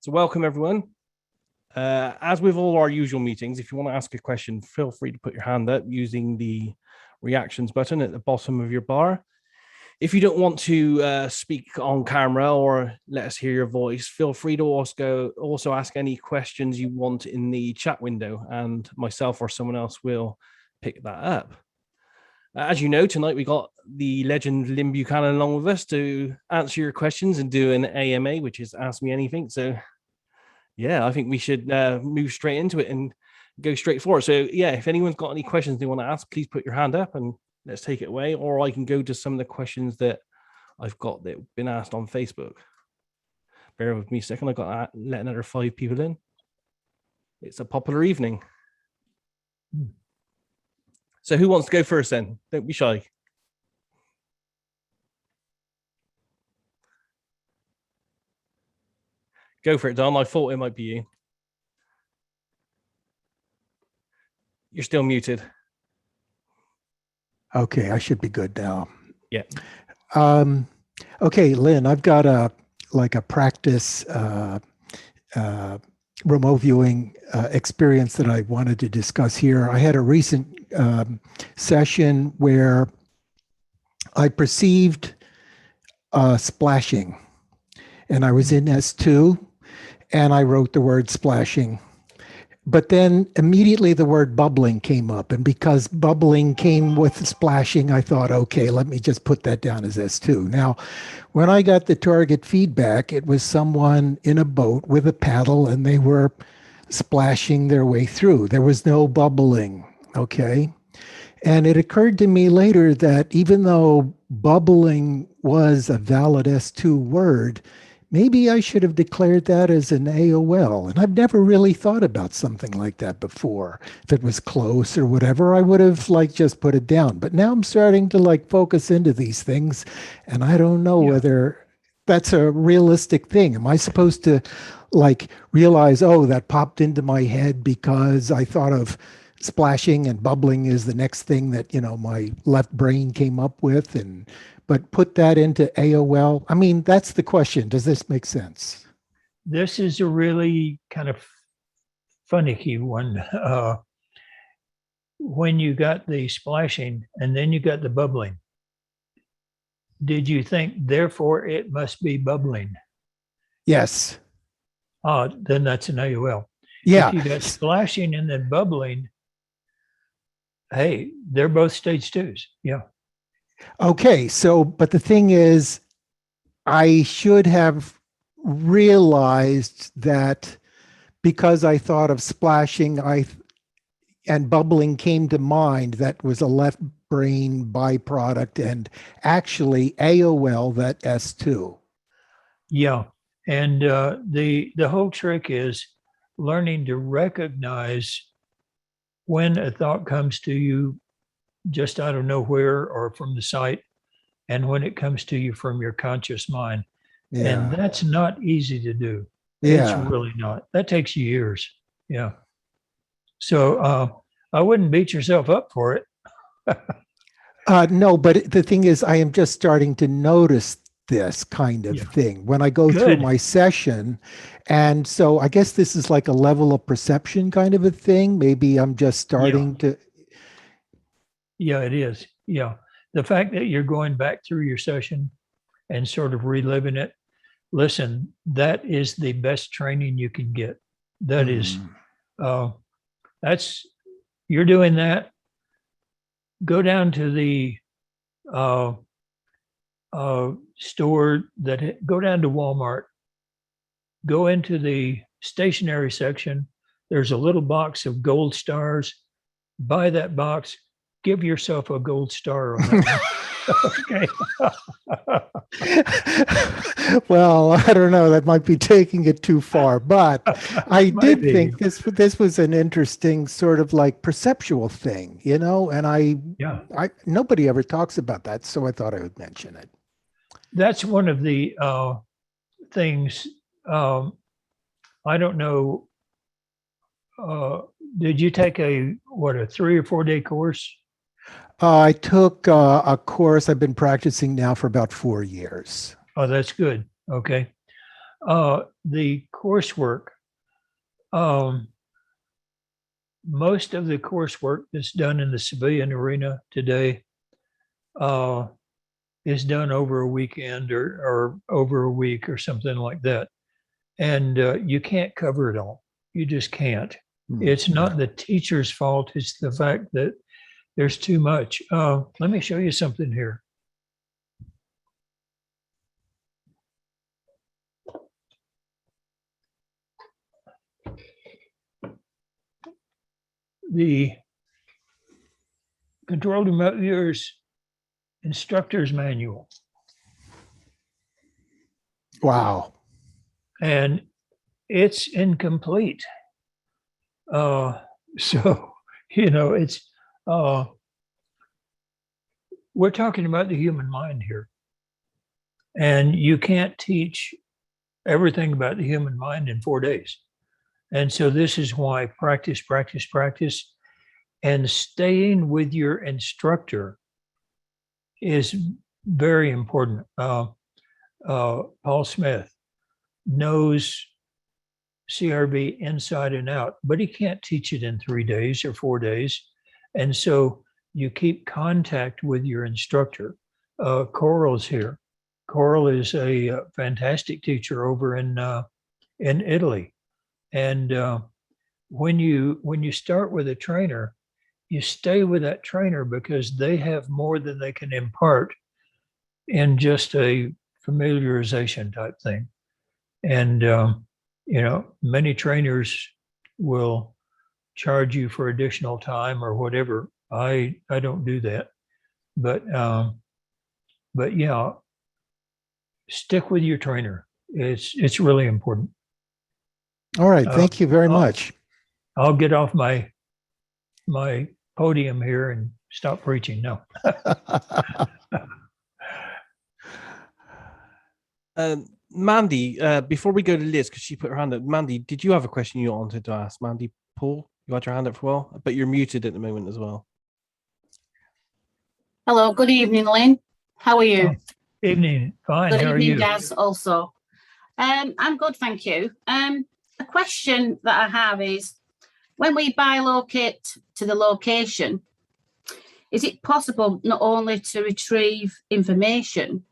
So welcome everyone. As with all our usual meetings, if you want to ask a question, feel free to put your hand up using the reactions button at the bottom of your bar. If you don't want to speak on camera or let us hear your voice, feel free to also ask any questions you want in the chat window, and myself or someone else will pick that up. As you know, tonight we got the legend Lyn Buchanan along with us to answer your questions and do an AMA, which is Ask Me Anything. So yeah, I think we should move straight into it and go straight forward. So yeah, if anyone's got any questions they want to ask, please put your hand up and let's take it away. Or I can go to some of the questions that I've got that have been asked on Facebook. Bear with me a second. I got to let another 5 people in. It's a popular evening. So who wants to go first then? Don't be shy. Go for it, Don. I thought it might be you. You're still muted. Okay, I should be good now. Yeah. Okay, Lyn, I've got a practice remote viewing experience that I wanted to discuss here. I had a recent session where I perceived splashing, and I was in S2, and I wrote the word splashing. But then immediately the word bubbling came up. And because bubbling came with splashing, I thought, okay, let me just put that down as S2. Now, when I got the target feedback, it was someone in a boat with a paddle, and they were splashing their way through. There was no bubbling, okay? And it occurred to me later that even though bubbling was a valid S2 word, maybe I should have declared that as an AOL. And I've never really thought about something like that before. If it was close or whatever, I would have just put it down. But now I'm starting to focus into these things, and I don't know whether that's a realistic thing. Am I supposed to realize, oh, that popped into my head because I thought of splashing and bubbling is the next thing that, my left brain came up with, but put that into AOL? I mean, that's the question. Does this make sense? This is a really kind of finicky one. When you got the splashing and then you got the bubbling, did you think, therefore, it must be bubbling? Yes. Then that's an AOL. Yeah. If you got splashing and then bubbling, hey, they're both stage 2s. Yeah. Okay, but the thing is, I should have realized that because I thought of splashing and bubbling came to mind, that was a left brain byproduct, and actually AOL, that S2. Yeah, and the whole trick is learning to recognize when a thought comes to you just out of nowhere or from the site, and when it comes to you from your conscious mind. Yeah. And that's not easy to do. Yeah. It's really not. That takes years. Yeah. So I wouldn't beat yourself up for it. No, but the thing is, I am just starting to notice this kind of thing when I go through my session. And so I guess this is like a level of perception kind of a thing. Maybe I'm just starting to. Yeah, it is. Yeah. The fact that you're going back through your session and sort of reliving it, listen, that is the best training you can get. That is, you're doing that. Go down to the store go down to Walmart, go into the stationery section. There's a little box of gold stars. Buy that box. Give yourself a gold star on that. Okay. Well, I don't know. That might be taking it too far, but I did think this was an interesting sort of perceptual thing, and nobody ever talks about that, so I thought I would mention it. That's one of the things. I don't know. Did you take a 3 or 4 day course? I took a course. I've been practicing now for about 4 years. Oh, that's good. Okay. The coursework, most of the coursework that's done in the civilian arena today is done over a weekend or over a week or something like that. And you can't cover it all. You just can't. It's not the teacher's fault. It's the fact that there's too much. Let me show you something here. The Controlled Remote Viewers Instructor's Manual. Wow. And it's incomplete. So, you know, it's, we're talking about the human mind here. And you can't teach everything about the human mind in 4 days. And so this is why practice, practice, practice, and staying with your instructor is very important. Paul Smith knows CRV inside and out, but he can't teach it in 3 days or 4 days. And so you keep contact with your instructor. Coral's here. Coral is a fantastic teacher over in Italy. And when you start with a trainer, you stay with that trainer because they have more than they can impart in just a familiarization type thing. And you know, many trainers will charge you for additional time or whatever. I don't do that, but yeah, stick with your trainer. It's really important. All right. Thank you very much. I'll get off my podium here and stop preaching. No. Mandy, before we go to Liz, because she put her hand up, Mandy, did you have a question you wanted to ask? Mandy Paul, you had your hand up for a while, but you're muted at the moment as well. Hello, good evening, Lyn. How are you? Evening, fine. Good How are evening, you? Daz, also. I'm good, thank you. A question that I have is, when we bilocate to the location, is it possible not only to retrieve information,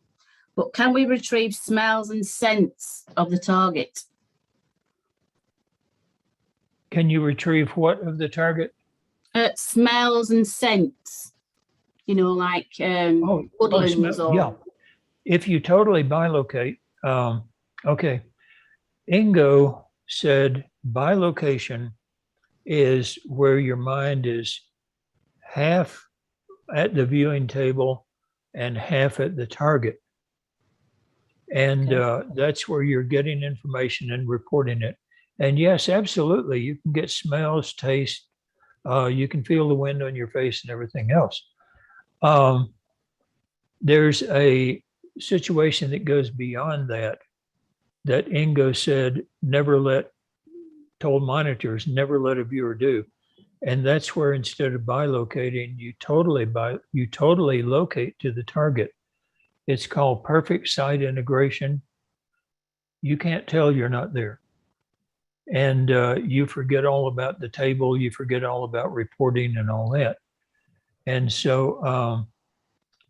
but can we retrieve smells and scents of the target? Can you retrieve what of the target? Smells and scents, you know, like woodlands or... Yeah. If you totally bilocate, okay. Ingo said bilocation is where your mind is half at the viewing table and half at the target. And that's where you're getting information and reporting it. And yes, absolutely, you can get smells, taste, you can feel the wind on your face and everything else. There's a situation that goes beyond that Ingo said, told monitors, never let a viewer do. And that's where instead of bilocating, you totally locate to the target. It's called perfect site integration. You can't tell you're not there. And you forget all about the table, you forget all about reporting and all that. And so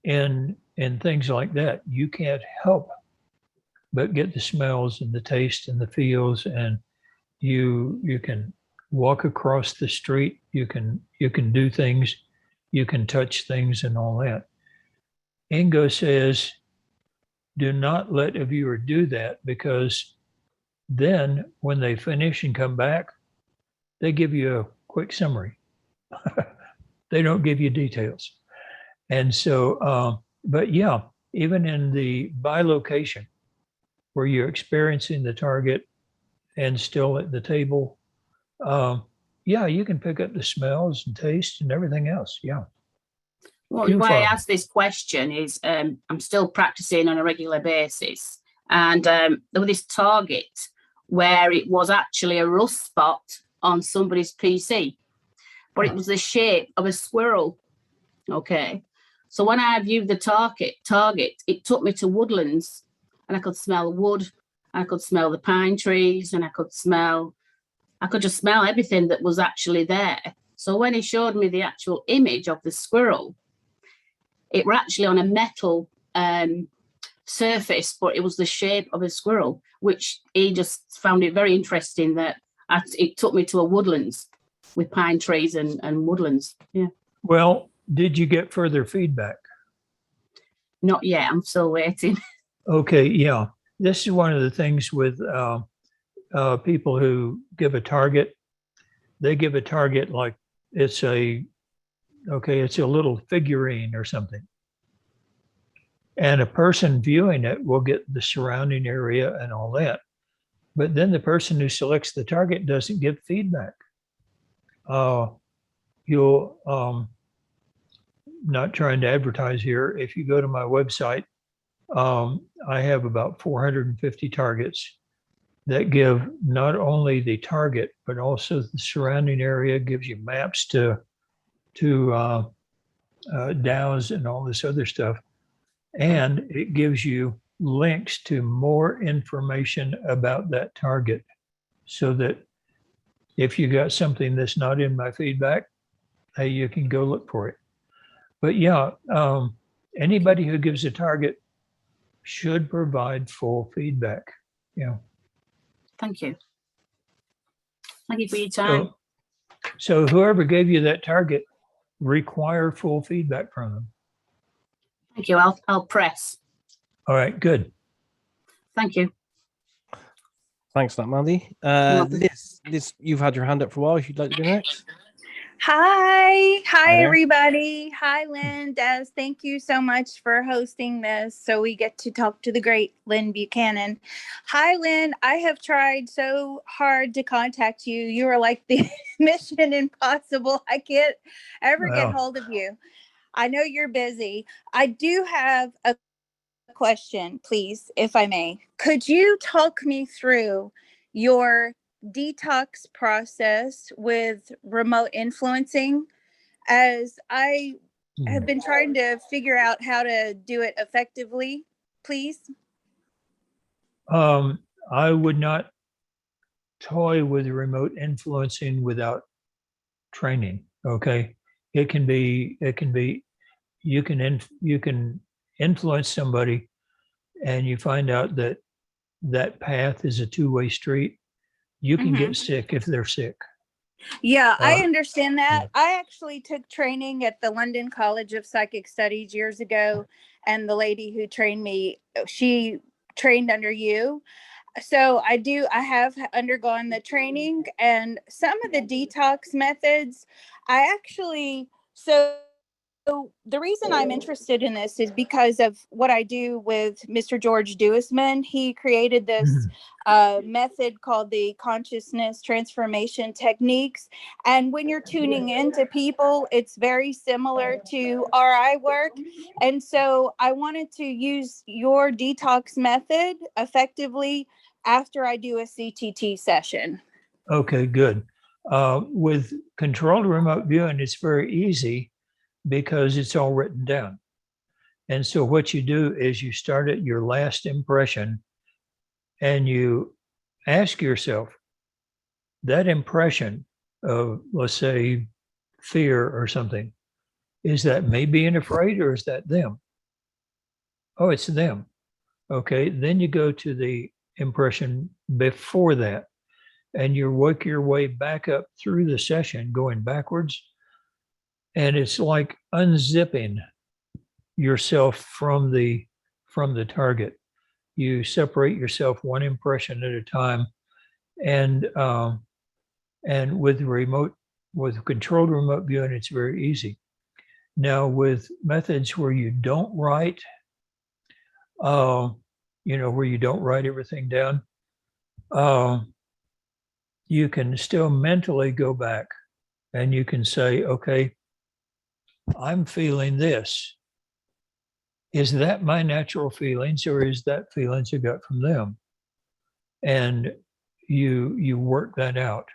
in things like that, you can't help but get the smells and the taste and the feels, and you can walk across the street, you can do things, you can touch things and all that. Ingo says, do not let a viewer do that, because then when they finish and come back, they give you a quick summary. They don't give you details. And so, but yeah, even in the bilocation, where you're experiencing the target and still at the table, yeah, you can pick up the smells and taste and everything else. Yeah. Well, why I asked this question is I'm still practicing on a regular basis. And there was this target where it was actually a rust spot on somebody's PC, but it was the shape of a squirrel. Okay. So when I viewed the target, it took me to woodlands, and I could smell wood I could smell the pine trees, and I could just smell everything that was actually there. So when he showed me the actual image of the squirrel, it were actually on a metal surface, but it was the shape of a squirrel, which he just found it very interesting that it took me to a woodlands with pine trees and woodlands. Yeah. Well, did you get further feedback? Not yet. I'm still waiting. Okay, yeah. This is one of the things with people who give a target. They give a target like it's a little figurine or something. And a person viewing it will get the surrounding area and all that. But then the person who selects the target doesn't give feedback. You'll, not trying to advertise here, if you go to my website, I have about 450 targets that give not only the target, but also the surrounding area, gives you maps to dows and all this other stuff. And it gives you links to more information about that target, so that if you got something that's not in my feedback, hey, you can go look for it. But yeah, anybody who gives a target should provide full feedback. Yeah. Thank you. Thank you for your time. So whoever gave you that target, require full feedback from them. Thank you. I'll press. All right, good. Thank you. Thanks for that, Mandy. Liz, you've had your hand up for a while. If you'd like to go next. Hi there. everybody. Hi, Lynn, Des. Thank you so much for hosting this so we get to talk to the great Lyn Buchanan. Hi, Lynn. I have tried so hard to contact you. You are like the mission impossible. I can't ever get hold of you. I know you're busy. I do have a question, please, if I may. Could you talk me through your detox process with remote influencing, as I have been trying to figure out how to do it effectively, please? I would not toy with remote influencing without training. Okay. It can be, you can influence somebody and you find out that that path is a two-way street. You can get sick if they're sick. Yeah, I understand that. Yeah. I actually took training at the London College of Psychic Studies years ago, and the lady who trained me, she trained under you. So I have undergone the training, and some of the detox methods, So the reason I'm interested in this is because of what I do with Mr. George Duisman. He created this method called the consciousness transformation techniques. And when you're tuning into people, it's very similar to RI work. And so I wanted to use your detox method effectively after I do a CTT session. Okay, good. With controlled remote viewing, it's very easy, because it's all written down. And so what you do is you start at your last impression and you ask yourself, that impression of, let's say, fear or something, is that me being afraid or is that them? Oh, it's them. Okay, then you go to the impression before that and you work your way back up through the session, going backwards. And it's like unzipping yourself from the target. You separate yourself one impression at a time, and with controlled remote viewing, it's very easy. Now, with methods where you don't write, where you don't write everything down, you can still mentally go back, and you can say, okay, I'm feeling this. Is that my natural feelings, or is that feelings you got from them? And you work that out.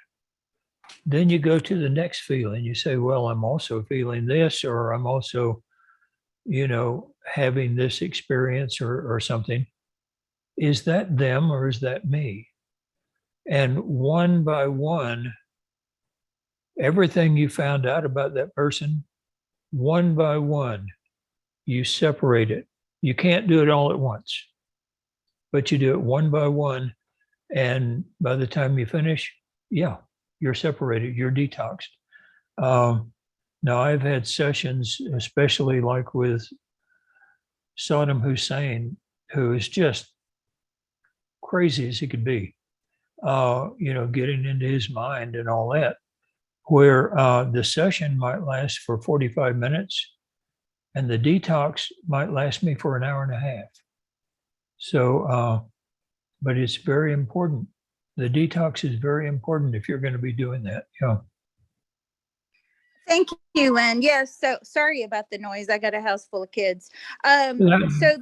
Then you go to the next feeling. You say, well, I'm also feeling this, or I'm also, having this experience or something. is that them or is that me? And one by one, everything you found out about that person, one by one, you separate it. You can't do it all at once, but you do it one by one. And by the time you finish, yeah, you're separated, you're detoxed. Now, I've had sessions, especially like with Saddam Hussein, who is just crazy as he could be, getting into his mind and all that, where the session might last for 45 minutes and the detox might last me for an hour and a half. So, but it's very important. The detox is very important if you're going to be doing that. Yeah. Thank you, Lyn. Yes, so sorry about the noise. I got a house full of kids. So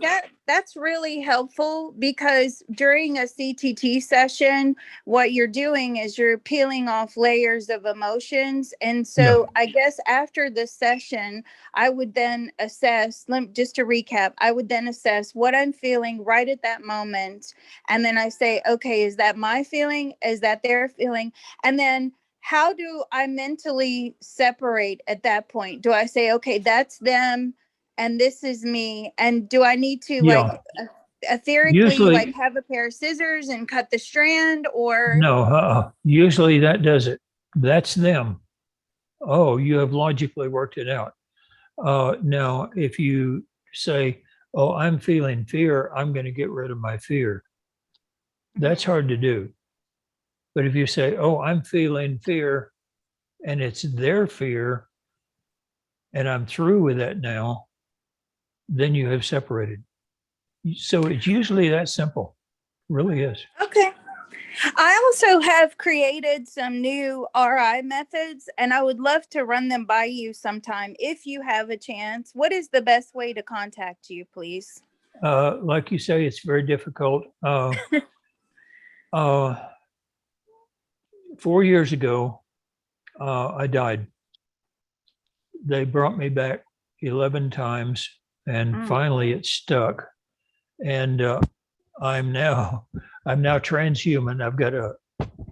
that's really helpful, because during a CTT session, what you're doing is you're peeling off layers of emotions. And so I guess after the session, I would then assess, just to recap, I would then assess what I'm feeling right at that moment. And then I say, okay, is that my feeling? Is that their feeling? And then how do I mentally separate at that point? Do I say, okay, that's them and this is me? And do I need to like etherically Usually, like have a pair of scissors and cut the strand, or? No, usually that does it. That's them. Oh, you have logically worked it out. Now, if you say, oh, I'm feeling fear, I'm going to get rid of my fear. That's hard to do. But if you say, oh, I'm feeling fear and it's their fear and I'm through with that now, then you have separated. So it's usually that simple. It really is. Okay. I also have created some new RI methods, and I would love to run them by you sometime if you have a chance. What is the best way to contact you, please? Like you say, it's very difficult. 4 years ago, I died. They brought me back 11 times, and finally it stuck. And I'm now transhuman. I've got a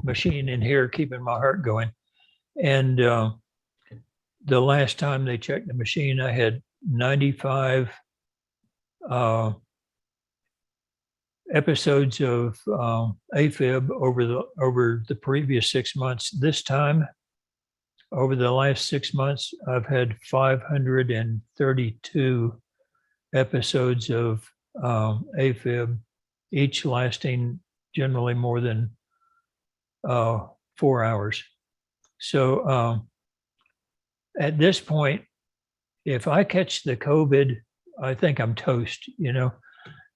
machine in here keeping my heart going. And the last time they checked the machine, I had 95 episodes of AFib over the previous 6 months. This time, over the last 6 months, I've had 532 episodes of AFib, each lasting generally more than 4 hours. So at this point, if I catch the COVID, I think I'm toast,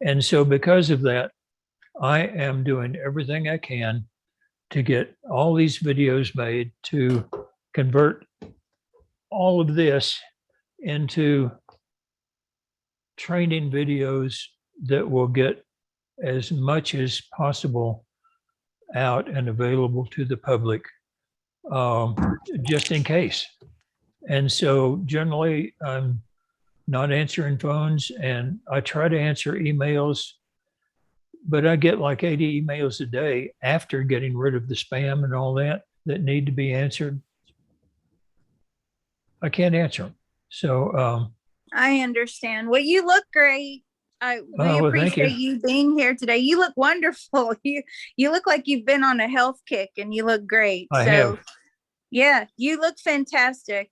And so because of that, I am doing everything I can to get all these videos made, to convert all of this into training videos that will get as much as possible out and available to the public, just in case. And so generally, I'm not answering phones, and I try to answer emails, but I get like 80 emails a day after getting rid of the spam and all that need to be answered. I can't answer them. So I understand. Well, you look great. We appreciate you being here today. You look wonderful. You look like you've been on a health kick, and you look great. I have. Yeah, you look fantastic.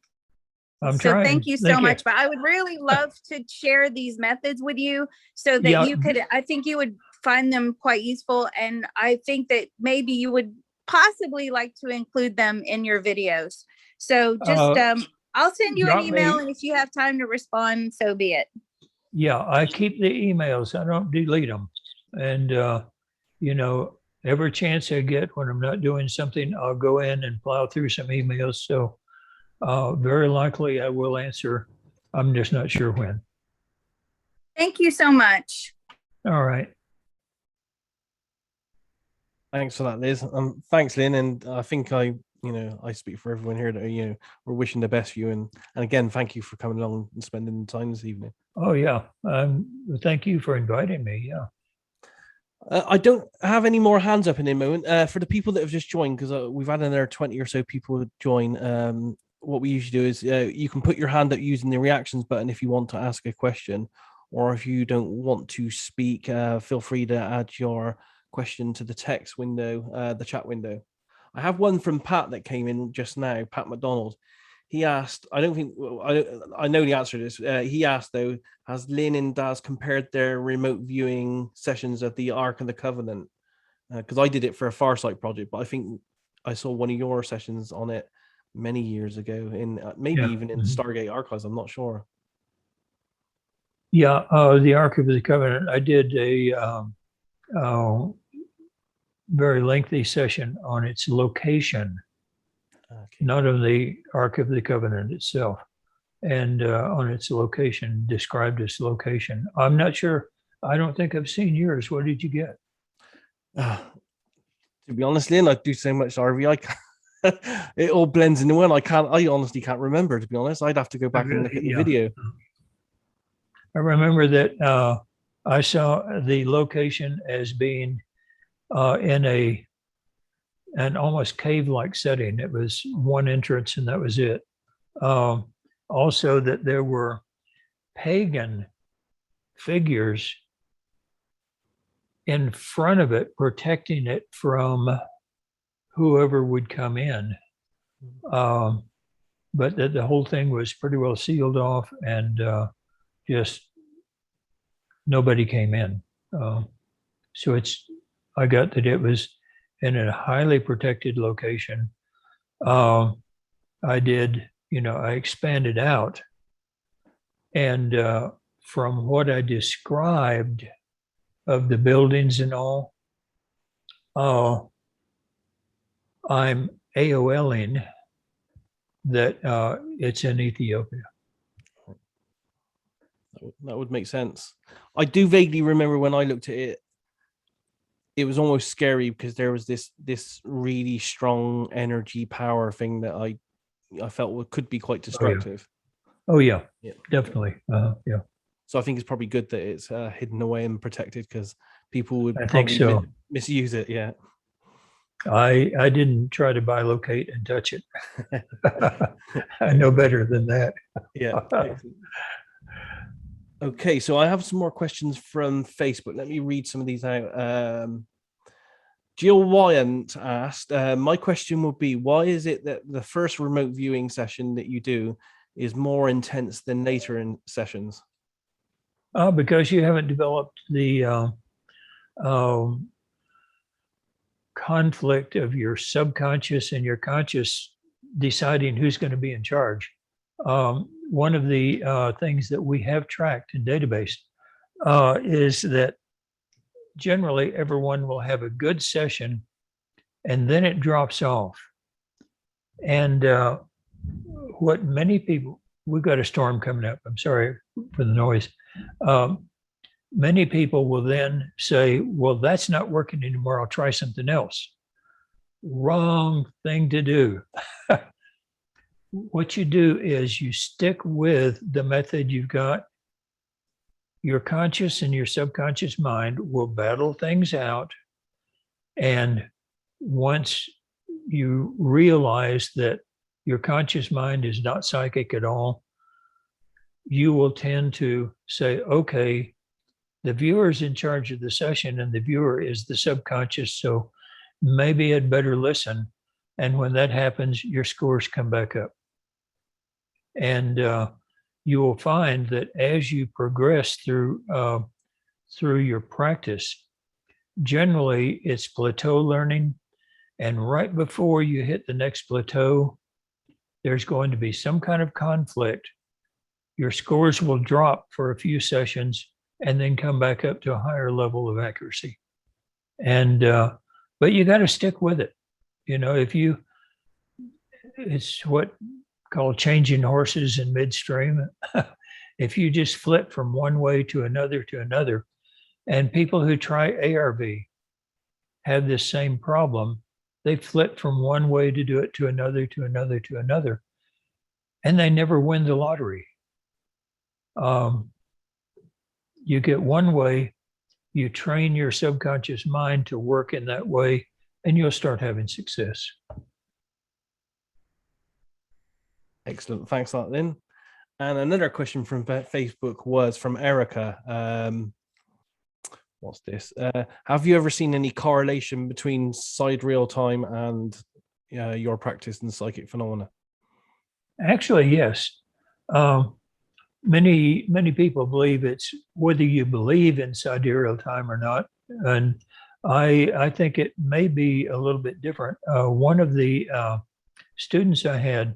I'm trying. Thank you so much. But I would really love to share these methods with you so that you could, I think you would find them quite useful. And I think that maybe you would possibly like to include them in your videos. So just, I'll send you an email, and if you have time to respond, so be it. Yeah, I keep the emails. I don't delete them. And, every chance I get when I'm not doing something, I'll go in and plow through some emails. So very likely I will answer. I'm just not sure when. Thank you so much. All right. Thanks for that, Liz. Thanks, Lyn. And I think I speak for everyone here that, we're wishing the best for you. And again, thank you for coming along and spending the time this evening. Oh, yeah. Thank you for inviting me. Yeah. I don't have any more hands up in a moment. For the people that have just joined, because we've had another 20 or so people join, what we usually do is you can put your hand up using the reactions button if you want to ask a question, or if you don't want to speak, feel free to add your question to the text window, the chat window. I have one from Pat that came in just now, Pat McDonald. He asked, I don't think, I know the answer to this. He asked, though, has Lyn and Daz compared their remote viewing sessions of the Ark of the Covenant? Because I did it for a Farsight project, but I think I saw one of your sessions on it many years ago, in maybe even in Stargate Archives. I'm not sure. Yeah, the Ark of the Covenant. I did a very lengthy session on its location, not on the Ark of the Covenant itself, and on its location, described its location. I'm not sure. I don't think I've seen yours. What did you get? To be honest, Lyn, I do so much RV, it all blends into one. I honestly can't remember, to be honest. I'd have to go back and look at the video. I remember that I saw the location as being in an almost cave-like setting. It was one entrance and that was it. Also that there were pagan figures in front of it, protecting it from whoever would come in. But that the whole thing was pretty well sealed off, and just nobody came in. So I got that it was in a highly protected location. I expanded out, and from what I described of the buildings and all, I'm AOLing that it's in Ethiopia. That would make sense. I do vaguely remember when I looked at it, it was almost scary because there was this really strong energy power thing that I felt could be quite destructive. Oh yeah, definitely. Yeah. So I think it's probably good that it's hidden away and protected, because people would probably misuse it. Yeah. I didn't try to bilocate and touch it. I know better than that. Yeah. Okay, so I have some more questions from Facebook. Let me read some of these out. Jill Wyant asked, my question would be, why is it that the first remote viewing session that you do is more intense than later in sessions? Because you haven't developed the conflict of your subconscious and your conscious deciding who's going to be in charge. One of the things that we have tracked in database is that generally everyone will have a good session and then it drops off. And what many people, we've got a storm coming up. I'm sorry for the noise. Many people will then say, well, that's not working anymore. I'll try something else. Wrong thing to do. What you do is you stick with the method you've got. Your conscious and your subconscious mind will battle things out. And once you realize that your conscious mind is not psychic at all, you will tend to say, okay, the viewer is in charge of the session and the viewer is the subconscious, so maybe I'd better listen. And when that happens, your scores come back up. And you will find that as you progress through your practice, generally it's plateau learning. And right before you hit the next plateau, there's going to be some kind of conflict. Your scores will drop for a few sessions and then come back up to a higher level of accuracy. And but you got to stick with it. You know, it's what called changing horses in midstream. If you just flip from one way to another, and people who try ARV have this same problem, they flip from one way to do it to another, and they never win the lottery. You get one way, you train your subconscious mind to work in that way, and you'll start having success. Excellent. Thanks a lot, Lyn. And another question from Facebook was from Erica. What's this? Have you ever seen any correlation between sidereal time and your practice in psychic phenomena? Actually, yes. Many people believe it's whether you believe in sidereal time or not, and I think it may be a little bit different. One of the students I had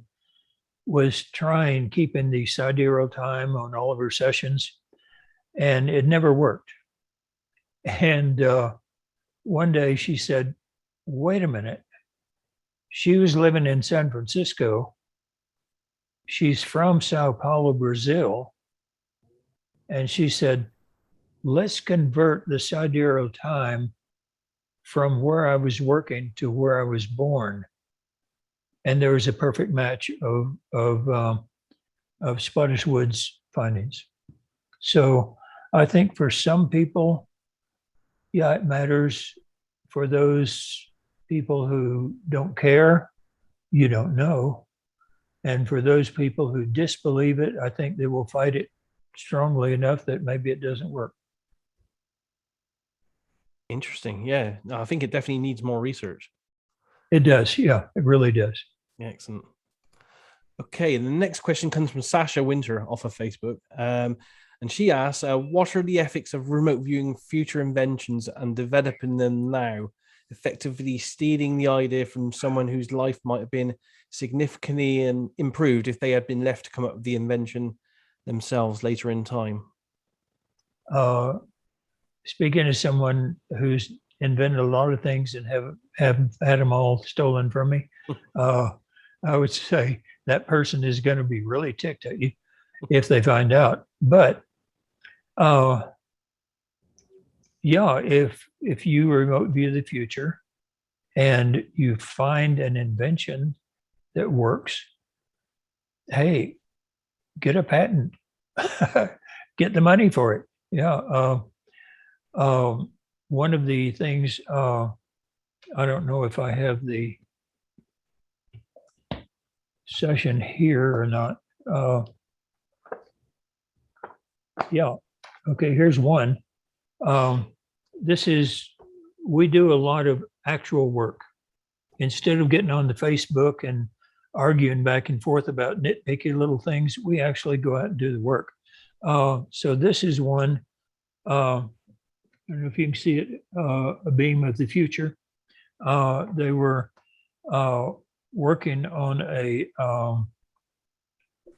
was trying keeping the sidereal time on all of her sessions, and it never worked. And one day she said, "Wait a minute." She was living in San Francisco. She's from Sao Paulo, Brazil. And she said, "Let's convert the sidereal time from where I was working to where I was born." And there was a perfect match of Spottiswood's findings. So I think for some people, yeah, it matters. For those people who don't care, you don't know. And for those people who disbelieve it, I think they will fight it strongly enough that maybe it doesn't work. Interesting. Yeah, no, I think it definitely needs more research. It does. Yeah, it really does. Excellent. Okay, and the next question comes from Sasha Winter off of Facebook. And she asks, what are the ethics of remote viewing future inventions and developing them now, effectively stealing the idea from someone whose life might have been significantly improved if they had been left to come up with the invention themselves later in time? Speaking as someone who's invented a lot of things and have had them all stolen from me, I would say that person is going to be really ticked at you if they find out. But yeah, if you remote view the future and you find an invention that works, hey, get a patent, get the money for it. Yeah. One of the things, I don't know if I have the session here or not. Yeah. Okay, here's one. We do a lot of actual work. Instead of getting on the Facebook and arguing back and forth about nitpicky little things, we actually go out and do the work. So this is one, I don't know if you can see it, a beam of the future. They were working on a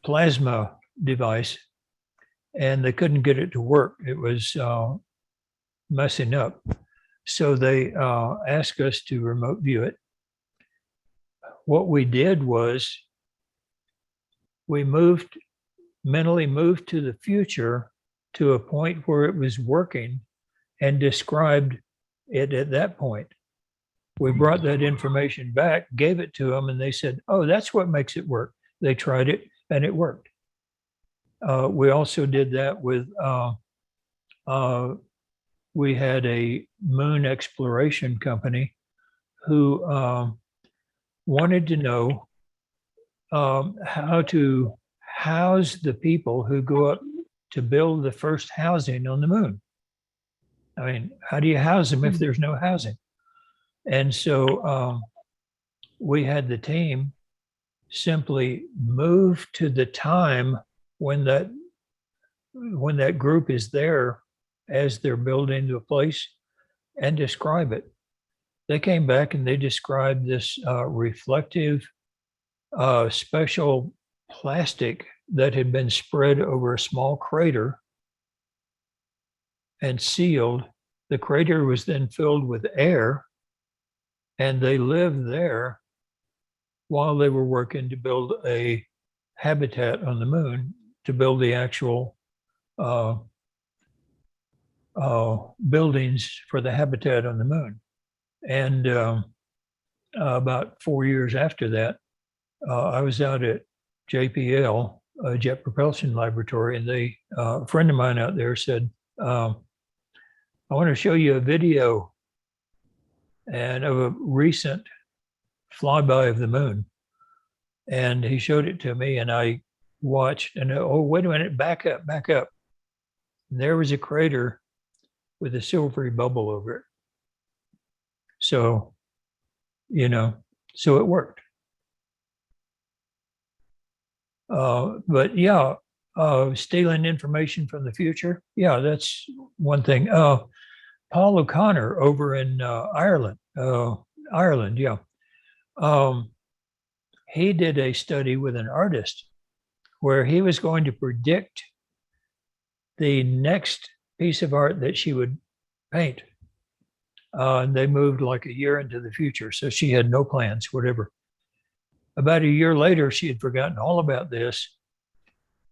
plasma device, and they couldn't get it to work. It was messing up. So they asked us to remote view it. What we did was we mentally moved to the future to a point where it was working and described it at that point. We brought that information back, gave it to them, and they said, "Oh, that's what makes it work." They tried it and it worked. We also did that with, we had a moon exploration company who wanted to know how to house the people who go up to build the first housing on the moon. I mean, how do you house them if there's no housing? And so we had the team simply move to the time when that group is there as they're building the place and describe it. They came back and they described this reflective special plastic that had been spread over a small crater and sealed. The crater was then filled with air, and they lived there while they were working to build a habitat on the moon, to build the actual buildings for the habitat on the moon. And about 4 years after that, I was out at JPL, Jet Propulsion Laboratory, and a friend of mine out there said, I want to show you a video and of a recent flyby of the moon. And he showed it to me and I watched and, oh, wait a minute, back up, back up. And there was a crater with a silvery bubble over it. So, so it worked. But yeah, stealing information from the future. Yeah, that's one thing. Paul O'Connor over in Ireland. Yeah. He did a study with an artist where he was going to predict the next piece of art that she would paint. And they moved like a year into the future. So she had no plans, whatever. About a year later, she had forgotten all about this.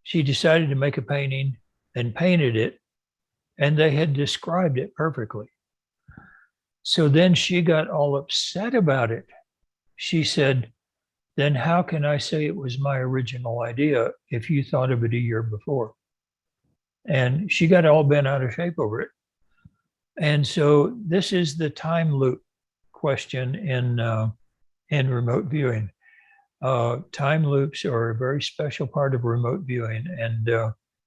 She decided to make a painting and painted it, and they had described it perfectly. So then she got all upset about it. She said, then how can I say it was my original idea if you thought of it a year before? And she got all bent out of shape over it. And so this is the time loop question in remote viewing. Time loops are a very special part of remote viewing and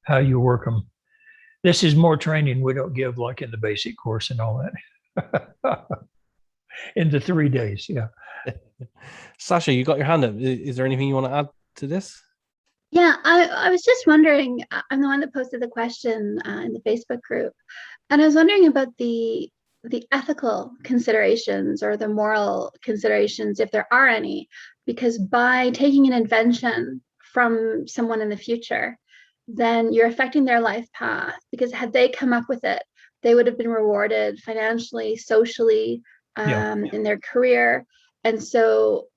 how you work them. This is more training we don't give like in the basic course and all that. In the 3 days, yeah. Sasha, you got your hand up. Is there anything you want to add to this? Yeah, I was just wondering, I'm the one that posted the question in the Facebook group, and I was wondering about the ethical considerations or the moral considerations, if there are any, because by taking an invention from someone in the future, then you're affecting their life path, because had they come up with it, they would have been rewarded financially, socially, in their career. And so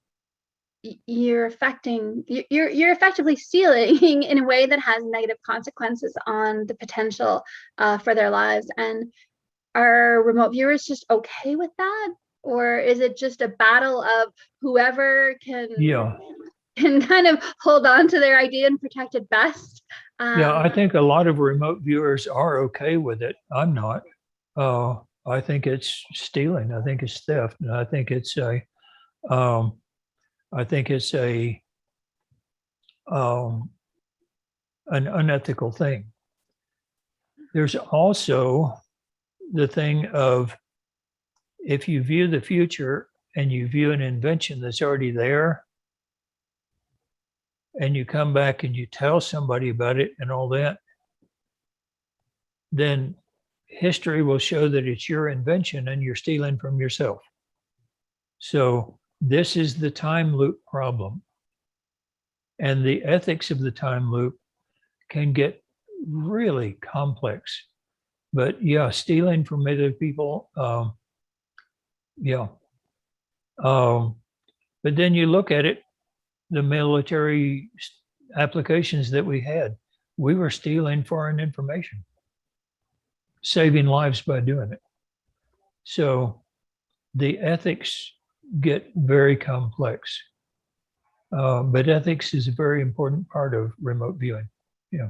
you're effectively stealing in a way that has negative consequences on the potential for their lives. And are remote viewers just okay with that, or is it just a battle of whoever can kind of hold on to their idea and protect it best? I think a lot of remote viewers are okay with it. I'm not. I think it's stealing. I think it's theft. And I think it's an unethical thing. There's also the thing of, if you view the future and you view an invention that's already there, and you come back and you tell somebody about it and all that, then history will show that it's your invention and you're stealing from yourself. So this is the time loop problem. And the ethics of the time loop can get really complex. But yeah, stealing from other people, but then you look at it, the military applications that we had, we were stealing foreign information, saving lives by doing it. So the ethics get very complex. But ethics is a very important part of remote viewing. Yeah.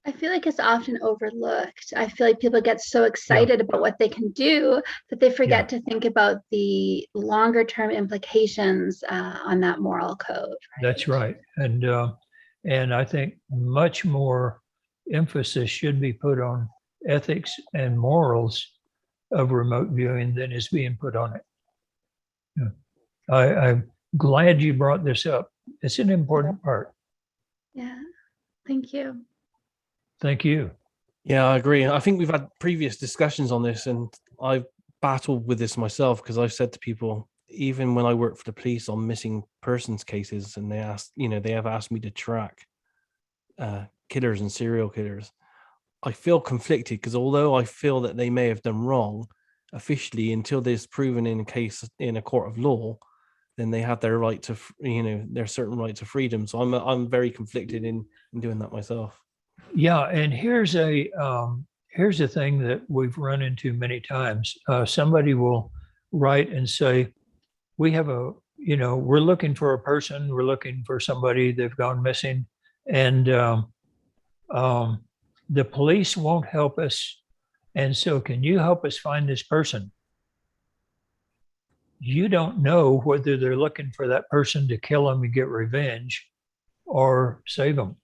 I feel like it's often overlooked. I feel like people get so excited about what they can do that they forget to think about the longer term implications on that moral code. Right? That's right. And I think much more emphasis should be put on ethics and morals of remote viewing than is being put on it. Yeah. I'm glad you brought this up. It's an important part. Yeah. Thank you. Thank you. Yeah, I agree. I think we've had previous discussions on this, and I've battled with this myself, because I've said to people, even when I work for the police on missing persons cases, and they have asked me to track killers and serial killers, I feel conflicted, because although I feel that they may have done wrong officially, until there's proven in a case in a court of law, then they have their right to, their certain right to freedom. So I'm very conflicted in doing that myself. Yeah, and here's a thing that we've run into many times. Somebody will write and say, we have we're looking for a person, we're looking for somebody, they've gone missing, and the police won't help us And so, can you help us find this person? You don't know whether they're looking for that person to kill them and get revenge or save them.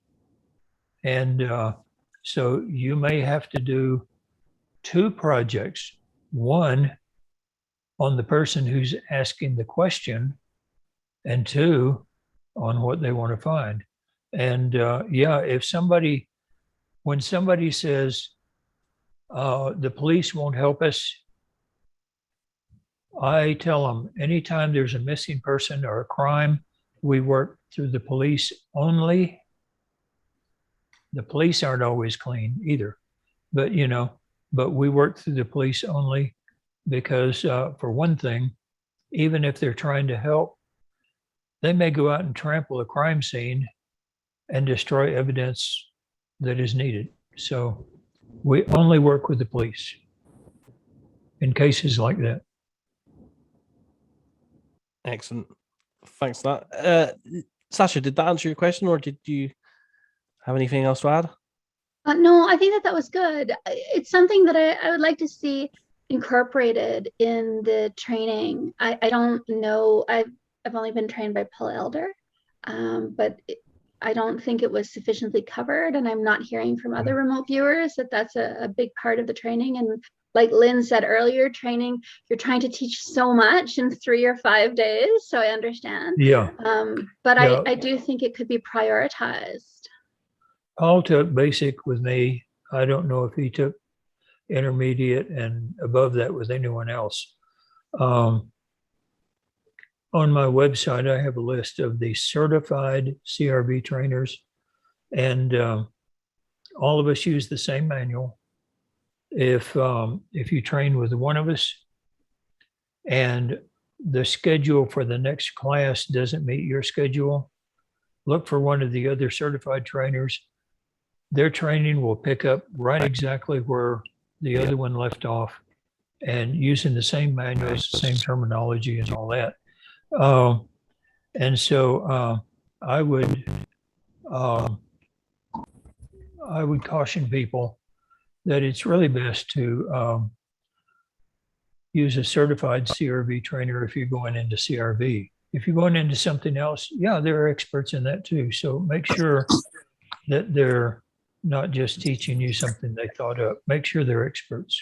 And so you may have to do 2 projects, one on the person who's asking the question, and 2 on what they want to find. And when somebody says, the police won't help us, I tell them anytime there's a missing person or a crime, we work through the police only. The police aren't always clean either, but we work through the police only because for one thing, even if they're trying to help, they may go out and trample a crime scene and destroy evidence that is needed. So we only work with the police in cases like that. Excellent. Thanks for that. Sasha, did that answer your question, or did you have anything else to add? No, I think that was good. It's something that I would like to see incorporated in the training. I don't know. I've only been trained by Paul Elder, but I don't think it was sufficiently covered, and I'm not hearing from other remote viewers that that's a big part of the training. And like Lyn said earlier, training, you're trying to teach so much in 3 or 5 days. So I understand. Yeah. But Yeah. I do think it could be prioritized. Paul took basic with me. I don't know if he took intermediate and above that with anyone else. On my website, I have a list of the certified CRB trainers, and all of us use the same manual. If you train with one of us and the schedule for the next class doesn't meet your schedule, look for one of the other certified trainers. Their training will pick up right exactly where the other one left off, and using the same manuals, the same terminology and all that. And so I would caution people that it's really best to use a certified CRV trainer if you're going into CRV. If you're going into something else, yeah, there are experts in that too. So make sure that they're not just teaching you something they thought up. Make sure they're experts.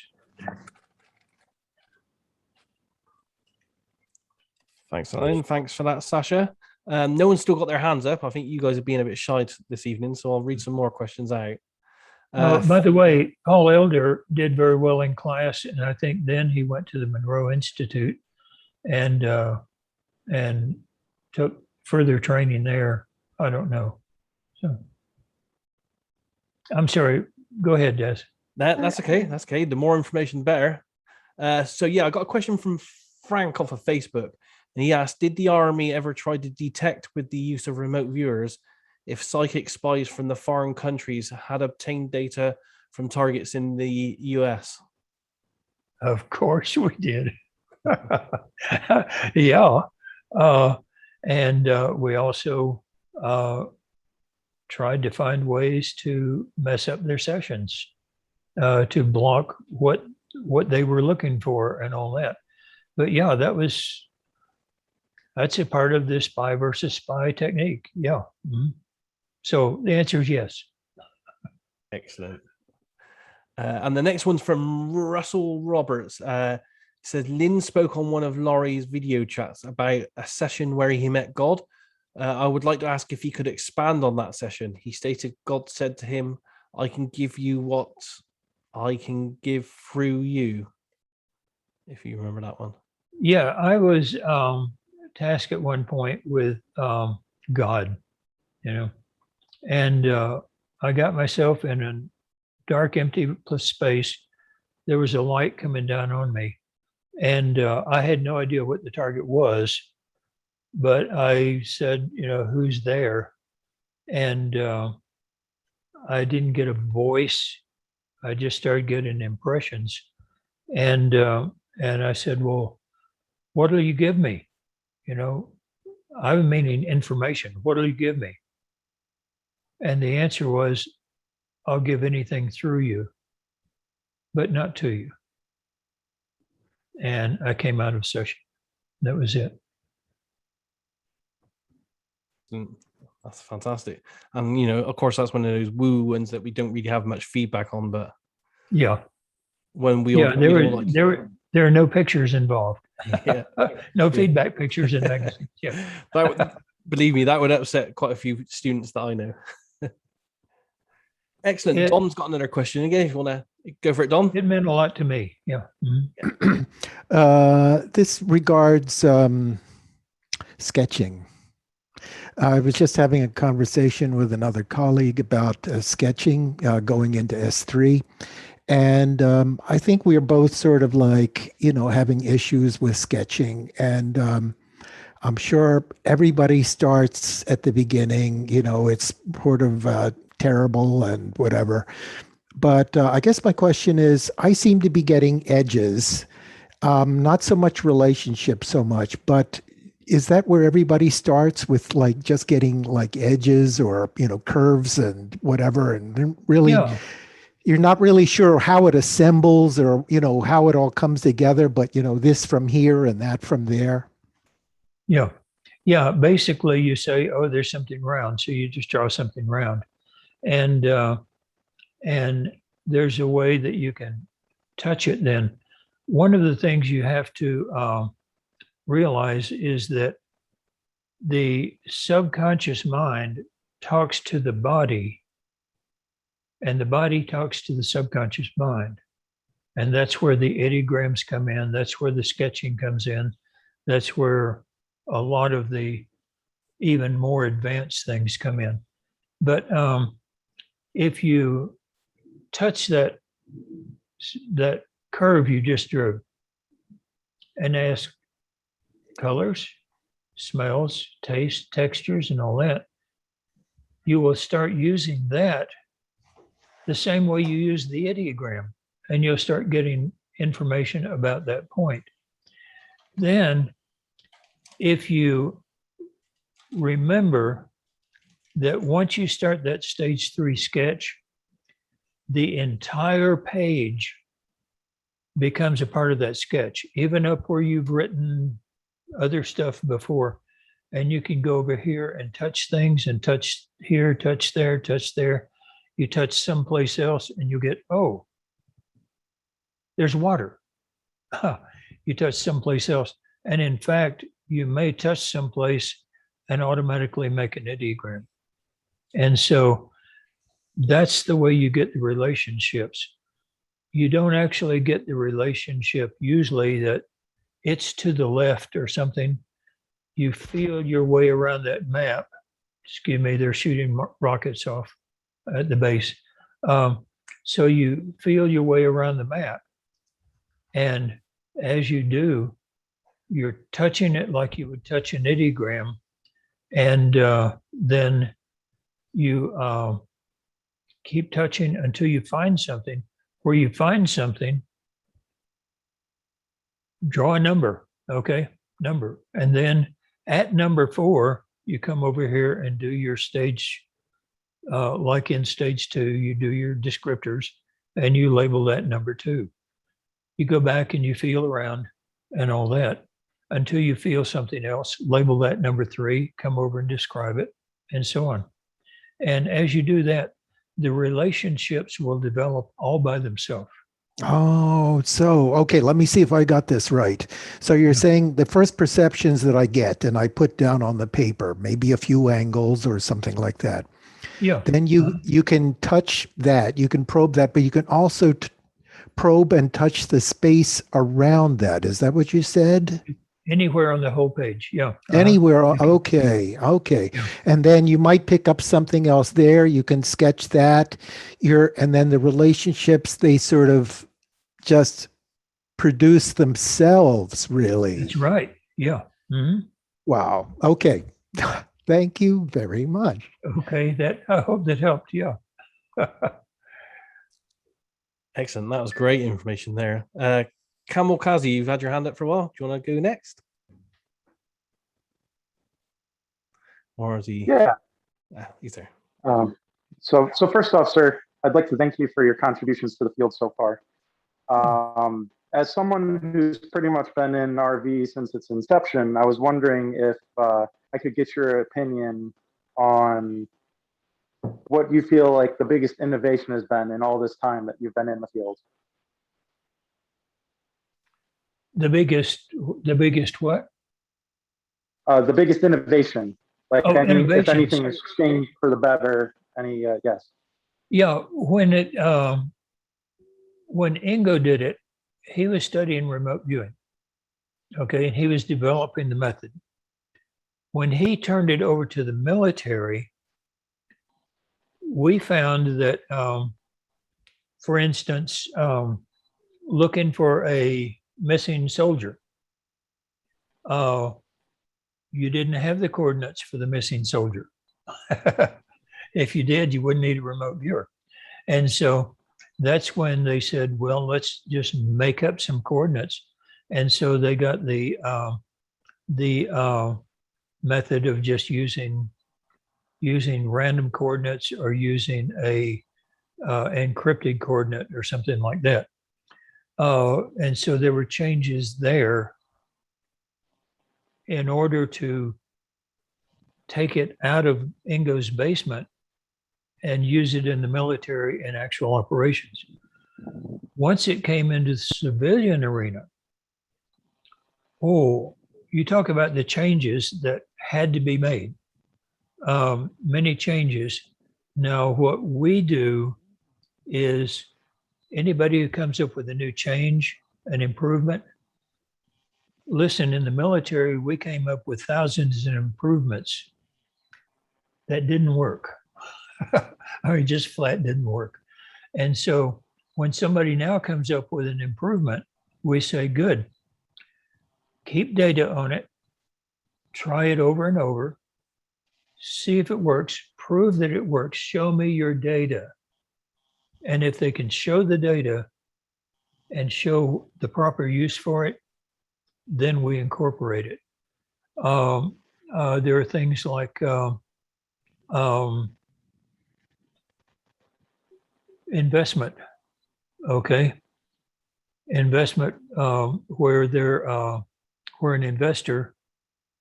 Thanks, Lyn. Thanks for that, Sasha. No one's still got their hands up. I think you guys are being a bit shy this evening, so I'll read some more questions out. By the way, Paul Elder did very well in class, and I think then he went to the Monroe Institute and took further training there. I don't know. So I'm sorry. Go ahead, Des. That's okay. That's okay. The more information, the better. So yeah, I got a question from Frank off of Facebook, and he asked, did the army ever try to detect with the use of remote viewers if psychic spies from the foreign countries had obtained data from targets in the US? Of course we did. Yeah. And we also tried to find ways to mess up their sessions, to block what they were looking for and all that. But yeah, that's a part of the spy versus spy technique. Yeah. Mm-hmm. So the answer is yes. Excellent. And the next one's from Russell Roberts. Says Lyn spoke on one of Laurie's video chats about a session where he met God. I would like to ask if he could expand on that session. He stated God said to him, I can give you what I can give through you. If you remember that one. Yeah, I was tasked at one point with God, and I got myself in a dark, empty space. There was a light coming down on me, and I had no idea what the target was, but I said, who's there? And I didn't get a voice. I just started getting impressions, and I said, well, what'll you give me? I'm meaning information. What'll you give me? And the answer was, I'll give anything through you. but not to you. And I came out of session. That was it. That's fantastic. And, you know, of course, that's one of those woo ones that we don't really have much feedback on, but Yeah. when we Yeah, all, we all like, there are no pictures involved. yeah, No feedback pictures in magazines. Yeah. that would, believe me, that would upset quite a few students that I know. Excellent. It- Dom's got another question again. If you want to go for it, Dom. It meant a lot to me. Yeah. Mhm. This regards sketching. I was just having a conversation with another colleague about sketching going into S3. And I think we are both sort of like, you know, having issues with sketching. And I'm sure everybody starts at the beginning, you know, it's sort of terrible and whatever. But I guess my question is, I seem to be getting edges, not so much relationships so much, but is that where everybody starts with, like, just getting like edges or, you know, curves and whatever, and then really Yeah. you're not really sure how it assembles or, you know, how it all comes together, but, you know, this from here and that from there? Yeah. Yeah. Basically, you say, oh, there's something round. So you just draw something round. And there's a way that you can touch it then. One of the things you have to realize is that the subconscious mind talks to the body, and the body talks to the subconscious mind. And that's where the ideograms come in. That's where the sketching comes in. That's where a lot of the even more advanced things come in. But if you touch that curve you just drew and ask colors, smells, taste, textures, and all that, you will start using that the same way you use the ideogram, and you'll start getting information about that point. Then, if you remember that once you start that stage 3 sketch, the entire page becomes a part of that sketch, even up where you've written other stuff before. And you can go over here and touch things and touch here, touch there, touch there. You touch someplace else and you get, oh, there's water. You touch someplace else. And in fact, you may touch someplace and automatically make an ideogram. And so that's the way you get the relationships. You don't actually get the relationship usually that it's to the left or something. You feel your way around that map. Excuse me, they're shooting rockets off at the base. So you feel your way around the map. And as you do, you're touching it like you would touch an ideogram. And then you keep touching until you find something. Where you find something, draw a number, okay? Number. And then at number 4, you come over here and do your stage, like in stage 2, you do your descriptors and you label that number 2. You go back and you feel around and all that until you feel something else, label that number 3, come over and describe it, and so on. And as you do that, the relationships will develop all by themselves. Oh, so, okay, let me see if I got this right. So you're saying the first perceptions that I get and I put down on the paper, maybe a few angles or something like that. Yeah. Then you can touch that, you can probe that, but you can also probe and touch the space around that. Is that what you said? Anywhere on the whole page. Yeah. Anywhere. Okay. Okay. Yeah. And then you might pick up something else there. You can sketch that. And then the relationships, they sort of just produce themselves, really. That's right. Yeah. Mm-hmm. Wow. Okay. Thank you very much. Okay. I hope that helped. Yeah. Excellent. That was great information there. Camel Kazi, you've had your hand up for a while. Do you want to go next? Or is he? Yeah. He's there. So first off, sir, I'd like to thank you for your contributions to the field so far. As someone who's pretty much been in RV since its inception, I was wondering if I could get your opinion on what you feel like the biggest innovation has been in all this time that you've been in the field. The biggest what? The biggest innovation, like Oh, if innovations. anything has changed for the better, yes. Yeah, when Ingo did it, he was studying remote viewing. Okay, and he was developing the method. When he turned it over to the military, we found that, for instance, looking for a missing soldier, you didn't have the coordinates for the missing soldier. If you did, you wouldn't need a remote viewer. And so that's when they said, well, let's just make up some coordinates. And so they got the method of just using random coordinates or using a encrypted coordinate or something like that. And so there were changes there in order to take it out of Ingo's basement and use it in the military and actual operations. Once it came into the civilian arena, you talk about the changes that had to be made. Many changes. Now, what we do is anybody who comes up with a new change, an improvement, listen, in the military, we came up with thousands of improvements that didn't work. Or just flat didn't work. And so when somebody now comes up with an improvement, we say, good, keep data on it, try it over and over, see if it works, prove that it works, show me your data. And if they can show the data and show the proper use for it, then we incorporate it. There are things like investment, okay? Investment where an investor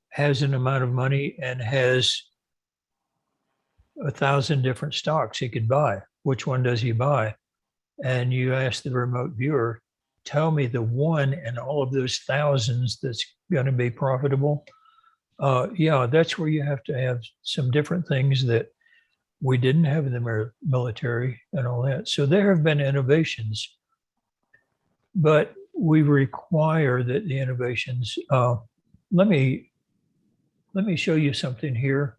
has an amount of money and has 1,000 different stocks he could buy. Which one does he buy? And you ask the remote viewer, tell me the one in all of those thousands that's going to be profitable. Yeah, that's where you have to have some different things that we didn't have in the military and all that. So there have been innovations, but we require that the innovations, let me show you something here.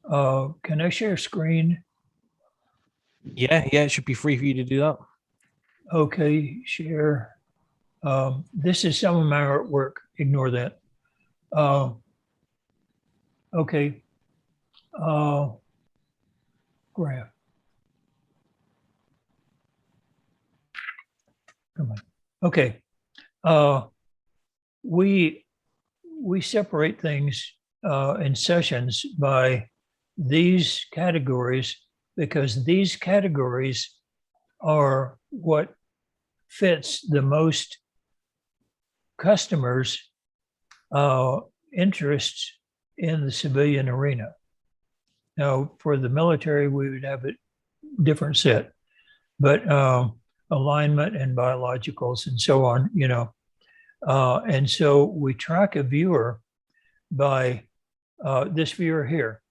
Can I share screen? Yeah, it should be free for you to do that. Okay, share. This is some of my artwork. Ignore that. Okay. Graph. Come on. Okay. We separate things in sessions by these categories because these categories are what fits the most customers' interests in the civilian arena. Now, for the military, we would have a different set, but alignment and biologicals and so on, you know. And so we track a viewer by this viewer here.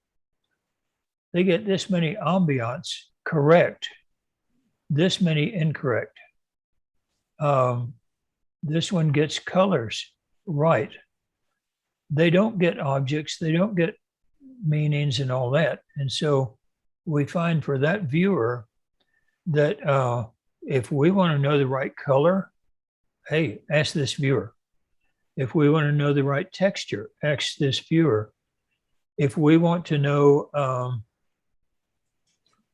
They get this many ambiance correct, this many incorrect. This one gets colors right. They don't get objects, they don't get meanings and all that. And so we find for that viewer that if we want to know the right color, hey, ask this viewer. If we want to know the right texture, ask this viewer. If we want to know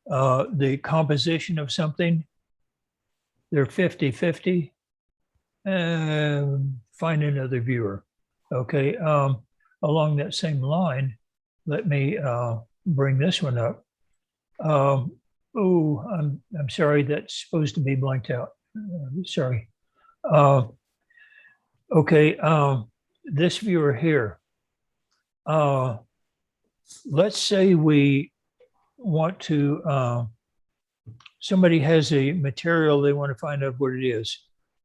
the composition of something, they're 50-50, find another viewer. Okay, along that same line, let me bring this one up. I'm sorry, that's supposed to be blanked out. Sorry. Okay, this viewer here. Let's say we want to, somebody has a material, they want to find out what it is.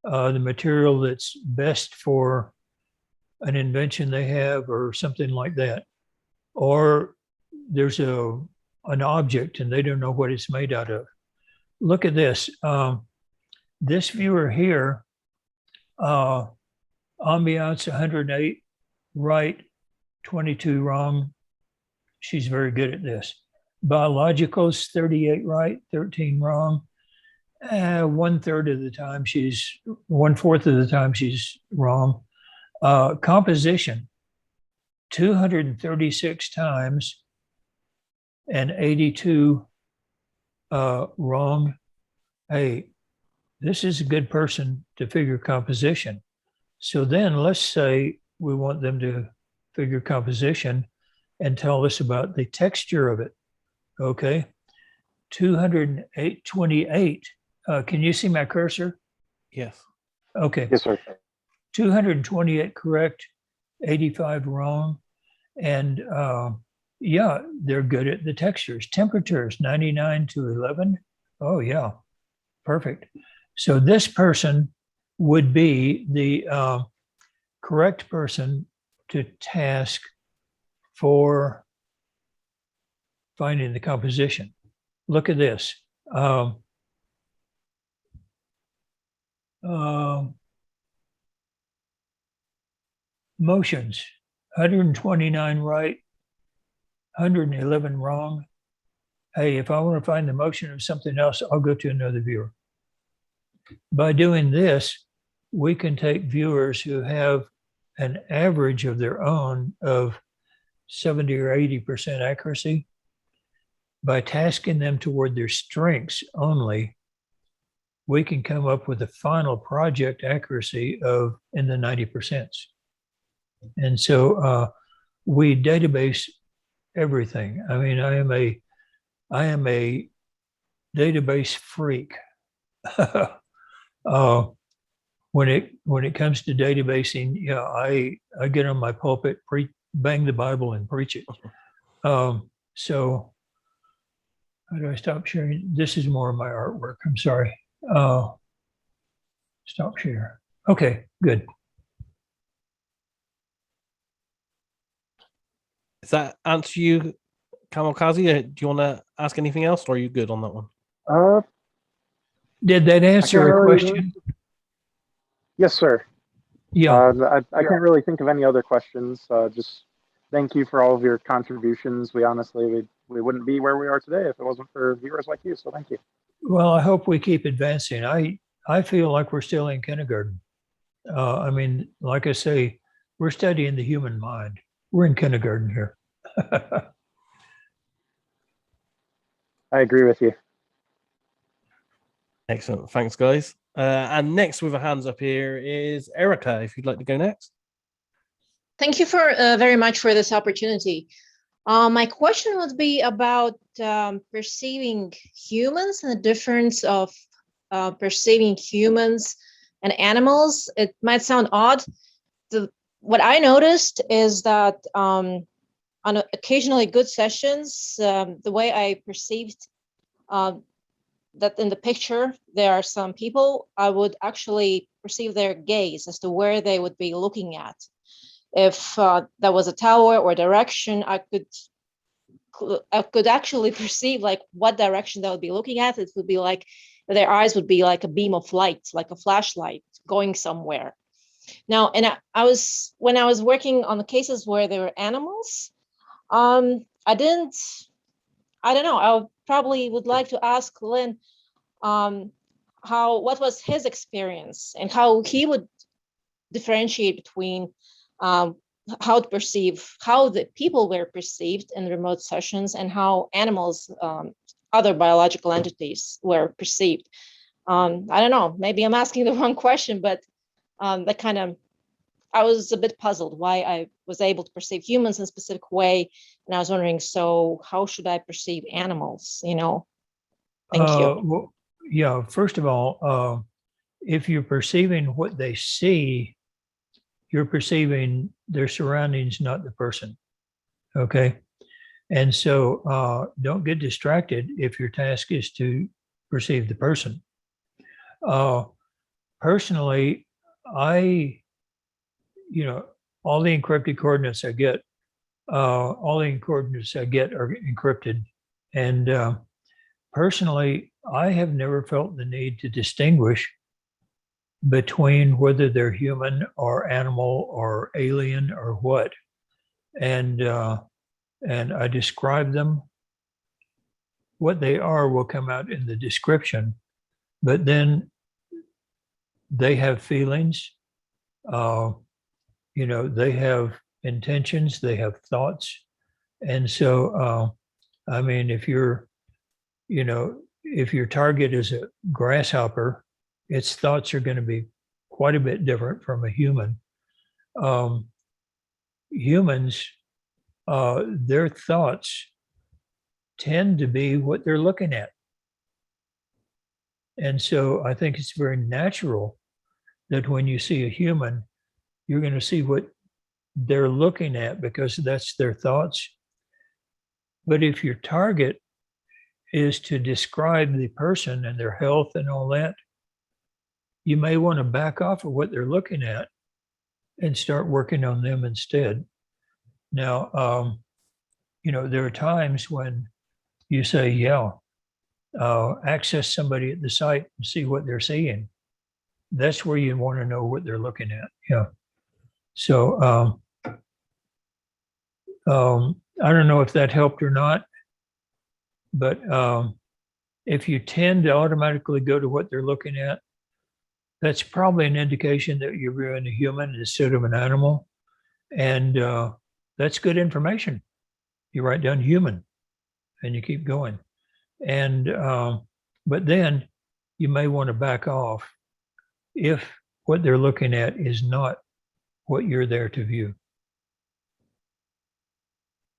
The material that's best for an invention they have or something like that. Or there's an object and they don't know what it's made out of. Look at this. This viewer here, ambiance 108, right, 22 wrong. She's very good at this. Biologicals 38 right, 13 wrong. 1/3 of the time she's 1/4 of the time she's wrong. Composition 236 times and 82 wrong. Hey, this is a good person to figure composition. So then let's say we want them to figure composition and tell us about the texture of it. Okay. 228. Can you see my cursor? Yes. Okay. Yes, sir. 228 correct, 85 wrong. And yeah, they're good at the textures. Temperatures 99 to 11. Oh, yeah. Perfect. So this person would be the correct person to task for finding the composition. Look at this. Motions, 129 right, 111 wrong. Hey, if I want to find the motion of something else, I'll go to another viewer. By doing this, we can take viewers who have an average of their own of 70 or 80% accuracy. By tasking them toward their strengths only, we can come up with a final project accuracy of in the 90%. And so we database everything. I mean, I am a database freak. When it comes to databasing, yeah, I get on my pulpit, bang the Bible and preach it. So how do I stop sharing? This is more of my artwork. I'm sorry. Stop share. Okay, good. Does that answer you, Kamikaze? Do you want to ask anything else, or are you good on that one? Did that answer a question? Yes, sir. Yeah. I can't really think of any other questions. Just thank you for all of your contributions. We honestly, we wouldn't be where we are today if it wasn't for viewers like you. So thank you. Well, I hope we keep advancing. I feel like we're still in kindergarten. I mean, like I say, we're studying the human mind. We're in kindergarten here. I agree with you. Excellent. Thanks, guys. And next with a hands up here is Erica, if you'd like to go next. Thank you for very much for this opportunity. My question would be about perceiving humans and the difference of perceiving humans and animals. It might sound odd. What I noticed is that on occasionally good sessions, the way I perceived that in the picture, there are some people, I would actually perceive their gaze as to where they would be looking at. If there was a tower or direction, I could actually perceive like what direction they would be looking at. It would be like their eyes would be like a beam of light, like a flashlight going somewhere. Now, and when I was working on the cases where there were animals, I don't know. I probably would like to ask Lyn what was his experience and how he would differentiate between how the people were perceived in remote sessions and how animals, other biological entities were perceived. I don't know, maybe I'm asking the wrong question, but I was a bit puzzled why I was able to perceive humans in a specific way. And I was wondering, so how should I perceive animals, Thank you. Well, yeah, first of all, if you're perceiving what they see, you're perceiving their surroundings, not the person. Okay. And so don't get distracted if your task is to perceive the person. Personally, all the encrypted coordinates I get, are encrypted. And personally, I have never felt the need to distinguish between whether they're human or animal or alien or what. And I describe them. What they are will come out in the description, but then they have feelings, they have intentions, they have thoughts. And so, if your target is a grasshopper, its thoughts are going to be quite a bit different from a human. Humans, their thoughts tend to be what they're looking at. And so I think it's very natural that when you see a human, you're going to see what they're looking at because that's their thoughts. But if your target is to describe the person and their health and all that, you may want to back off of what they're looking at and start working on them instead. Now, there are times when you say, access somebody at the site and see what they're seeing. That's where you want to know what they're looking at. Yeah. So I don't know if that helped or not, but if you tend to automatically go to what they're looking at, that's probably an indication that you're viewing a human instead of an animal. And that's good information. You write down human and you keep going. And but then you may want to back off if what they're looking at is not what you're there to view.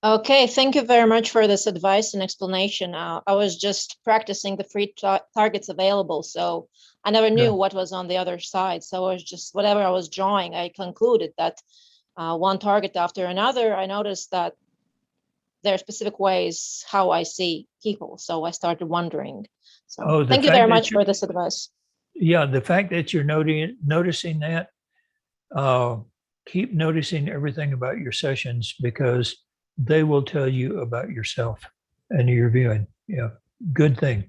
Okay, thank you very much for this advice and explanation. I was just practicing the free targets available, so I never knew what was on the other side. So I was just, whatever I was drawing, I concluded that one target after another, I noticed that there are specific ways how I see people. So I started wondering. So thank you very much for this advice. Yeah, the fact that you're noticing that, keep noticing everything about your sessions because they will tell you about yourself and your viewing. Yeah, good thing.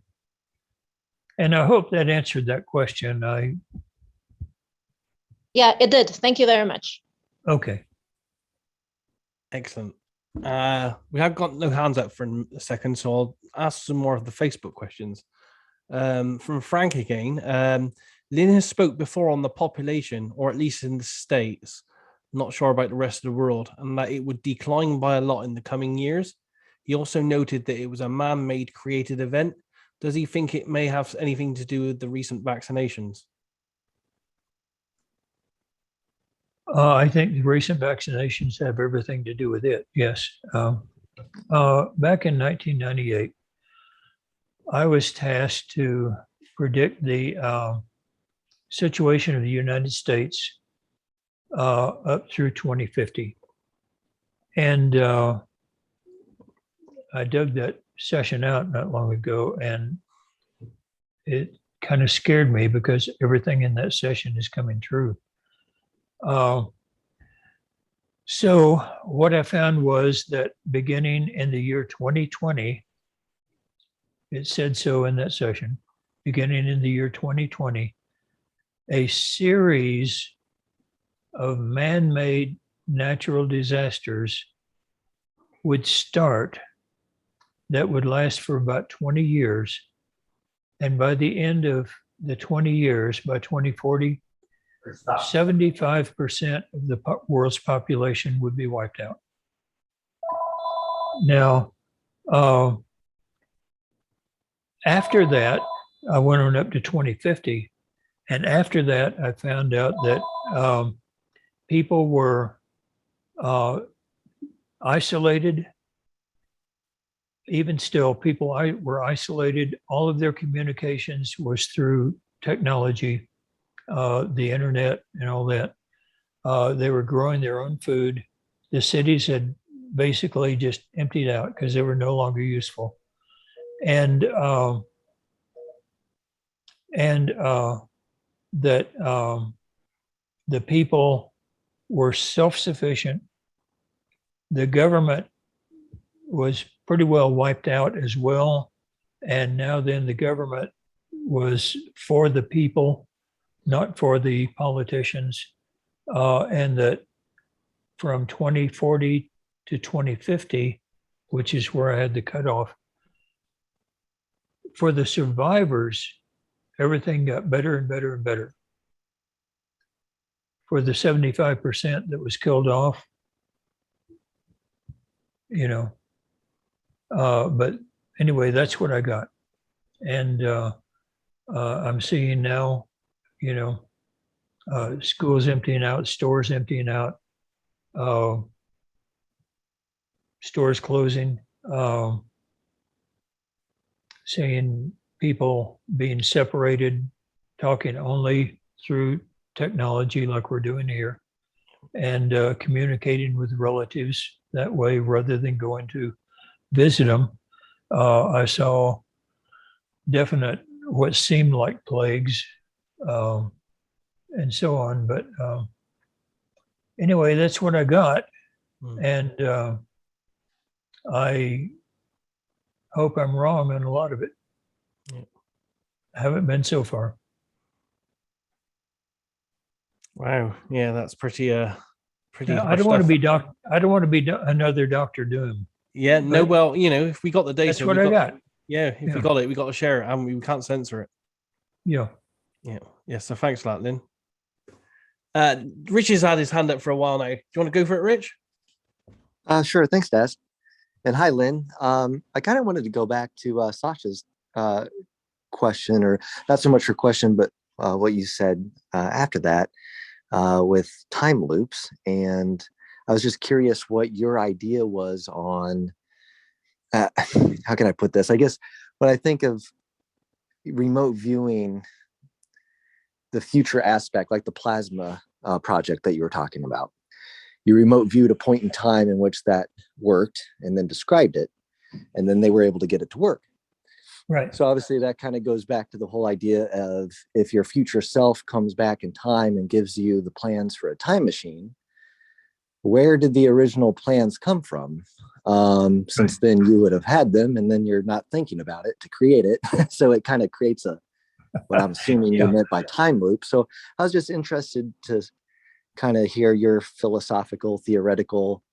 And I hope that answered that question. Yeah, it did. Thank you very much. Okay. Excellent. We have got no hands up for a second, so I'll ask some more of the Facebook questions. From Frank again. Lyn has spoke before on the population, or at least in the States, not sure about the rest of the world, and that it would decline by a lot in the coming years. He also noted that it was a man-made created event. Does he think it may have anything to do with the recent vaccinations? I think the recent vaccinations have everything to do with it, yes. Back in 1998, I was tasked to predict the situation of the United States up through 2050. And I dug that session out not long ago, and it kind of scared me because everything in that session is coming true. So what I found was that beginning in the year 2020, it said so in that session, beginning in the year 2020, a series of man-made natural disasters would start that would last for about 20 years. And by the end of the 20 years, by 2040, 75% of the world's population would be wiped out. Now, after that, I went on up to 2050. And after that, I found out that people were isolated. Even still, people were isolated. All of their communications was through technology. the internet and all that. They were growing their own food. The cities had basically just emptied out because they were no longer useful. And that the people were self-sufficient. The government was pretty well wiped out as well. And now then the government was for the people, not for the politicians. And that from 2040 to 2050, which is where I had the cutoff, for the survivors, everything got better and better and better. For the 75% that was killed off, but anyway, that's what I got. And I'm seeing now, schools emptying out, stores emptying out, stores closing, seeing people being separated, talking only through technology like we're doing here, and communicating with relatives that way rather than going to visit them. I saw definite what seemed like plagues and so on. But anyway, that's what I got. And I hope I'm wrong on a lot of it. I haven't been so far. Wow. Yeah, that's pretty pretty. I don't want to be I don't want to be another Dr. Doom. Yeah, no, well, if we got the data, That's what I got. Yeah, if we got it, we got to share it, and we can't censor it. Yeah. Yeah. So thanks for that, Lyn. Rich has had his hand up for a while now. Do you want to go for it, Rich? Sure. Thanks, Des. And hi, Lyn. I kind of wanted to go back to Sasha's question, or not so much her question, but what you said after that with time loops. And I was just curious what your idea was on, how can I put this? I guess when I think of remote viewing, the future aspect, like the plasma project that you were talking about, you remote viewed a point in time in which that worked and then described it, and then they were able to get it to work. Right. So obviously that kind of goes back to the whole idea of if your future self comes back in time and gives you the plans for a time machine, where did the original plans come from? Since then you would have had them, and then you're not thinking about it to create it. So it kind of creates what I'm assuming you meant by time loop. So I was just interested to kind of hear your philosophical, theoretical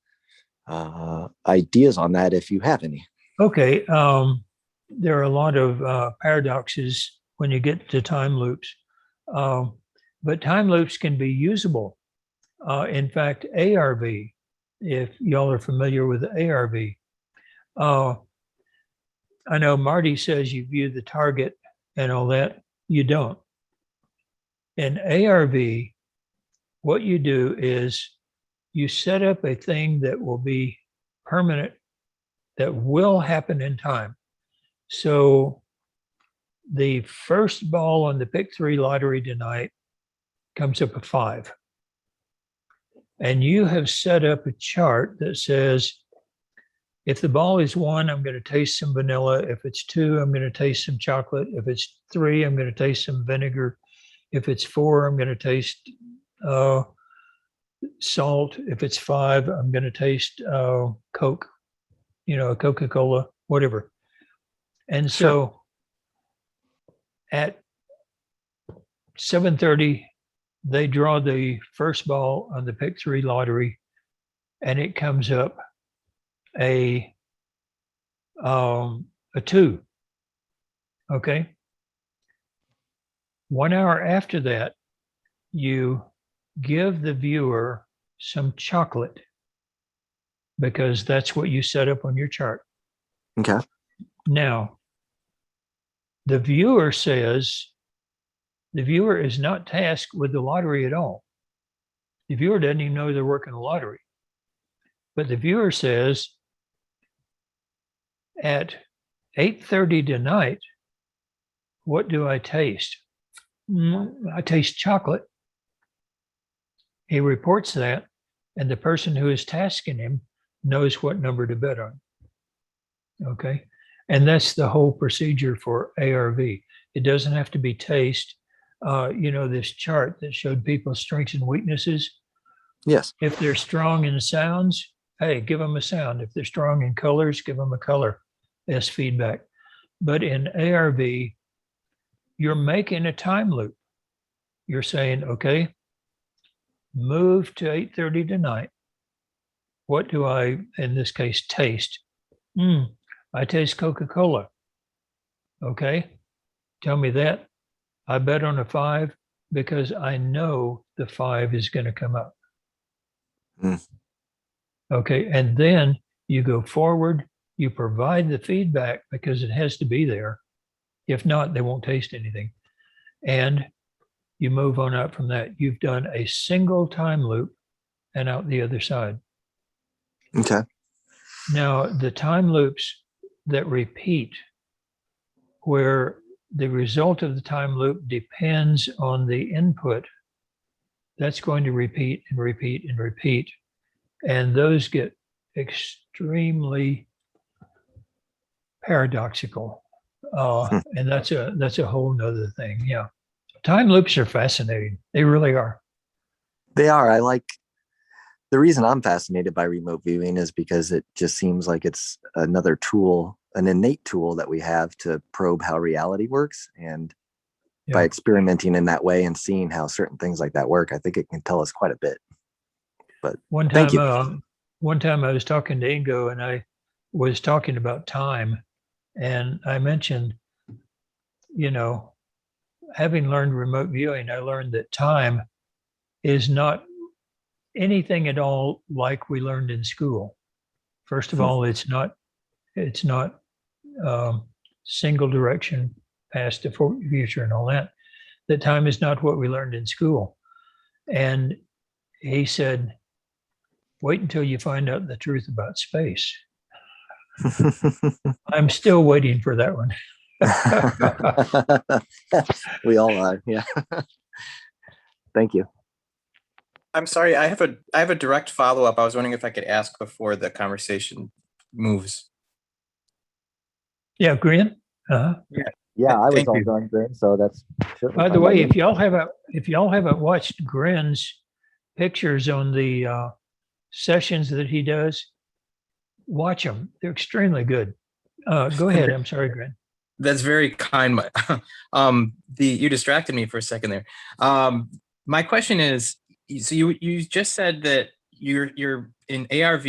ideas on that, if you have any. Okay. There are a lot of paradoxes when you get to time loops, but time loops can be usable. In fact, ARV, if y'all are familiar with ARV, I know Marty says you view the target and all that. You don't. In ARV, what you do is you set up a thing that will be permanent, that will happen in time. So the first ball on the pick 3 lottery tonight comes up a 5. And you have set up a chart that says, if the ball is 1, I'm going to taste some vanilla. If it's 2, I'm going to taste some chocolate. If it's 3, I'm going to taste some vinegar. If it's 4, I'm going to taste salt. If it's 5, I'm going to taste Coke, Coca-Cola, whatever. And so at 7:30, they draw the first ball on the pick 3 lottery, and it comes up a 2. Okay. 1 hour after that, you give the viewer some chocolate because that's what you set up on your chart. Okay. Now, the viewer says, the viewer is not tasked with the lottery at all. The viewer doesn't even know they're working the lottery. But the viewer says, at 8:30 tonight, what do I taste? I taste chocolate. He reports that, and the person who is tasking him knows what number to bet on. Okay. And that's the whole procedure for ARV. It doesn't have to be taste. This chart that showed people's strengths and weaknesses. Yes. If they're strong in sounds, hey, give them a sound. If they're strong in colors, give them a color as feedback. But in ARV, you're making a time loop. You're saying, okay, move to 8:30 tonight. What do I, in this case, taste? I taste Coca-Cola. Okay, tell me that. I bet on a 5 because I know the 5 is going to come up. Okay, and then you go forward, you provide the feedback because it has to be there. If not, they won't taste anything. And you move on up from that. You've done a single time loop and out the other side. Okay. Now, the time loops that repeat, where the result of the time loop depends on the input, that's going to repeat and repeat and repeat. And those get extremely paradoxical. And that's a whole nother thing. Yeah. Time loops are fascinating. They really are. They are. The reason I'm fascinated by remote viewing is because it just seems like it's another tool, an innate tool that we have to probe how reality works. And by experimenting in that way and seeing how certain things like that work, I think it can tell us quite a bit. But one time I was talking to Ingo and I was talking about time, and I mentioned, having learned remote viewing, I learned that time is not anything at all like we learned in school. First of all, it's not single direction, past to future and all that. That time is not what we learned in school. And he said, wait until you find out the truth about space. I'm still waiting for that one. We all are. Yeah. Thank you. I'm sorry. I have a direct follow-up. I was wondering if I could ask before the conversation moves. Yeah, Grin. Yeah, I was all done, Grin. So that's. By the way, if y'all haven't watched Grin's pictures on the sessions that he does, watch them. They're extremely good. Go ahead. I'm sorry, Grin. That's very kind. You distracted me for a second there. My question is, so you just said that you're in ARV,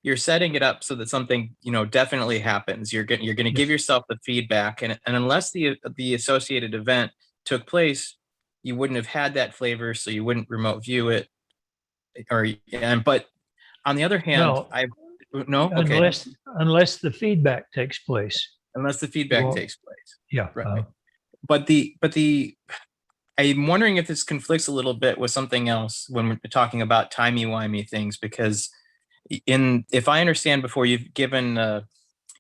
you're setting it up so that something definitely happens. You're going to give yourself the feedback, and unless the associated event took place, you wouldn't have had that flavor, so you wouldn't remote view it. But on the other hand, unless the feedback takes place. Unless the feedback takes place. Yeah. Right. But I'm wondering if this conflicts a little bit with something else when we're talking about timey-wimey things, because if I understand before, you've given an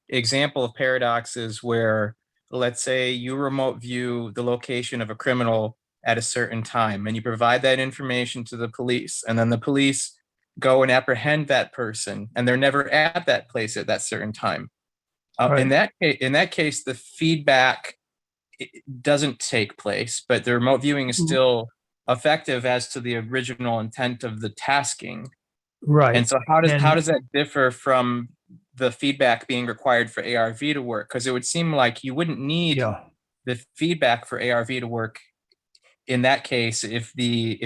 example of paradoxes where, let's say you remote view the location of a criminal at a certain time and you provide that information to the police, and then the police go and apprehend that person and they're never at that place at that certain time. Right. In that case, the feedback doesn't take place, but the remote viewing is still effective as to the original intent of the tasking. Right. And so how does that differ from the feedback being required for ARV to work? Because it would seem like you wouldn't need the feedback for ARV to work in that case if the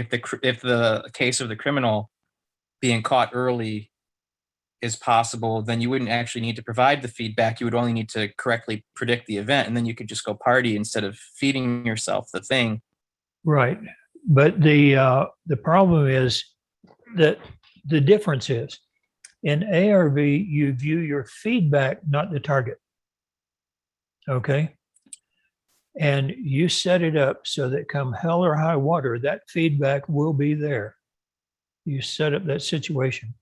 case of the criminal being caught early is possible, then you wouldn't actually need to provide the feedback. You would only need to correctly predict the event, and then you could just go party instead of feeding yourself the thing. Right. But the problem is that the difference is in ARV, you view your feedback, not the target. Okay. And you set it up so that come hell or high water, that feedback will be there. You set up that situation.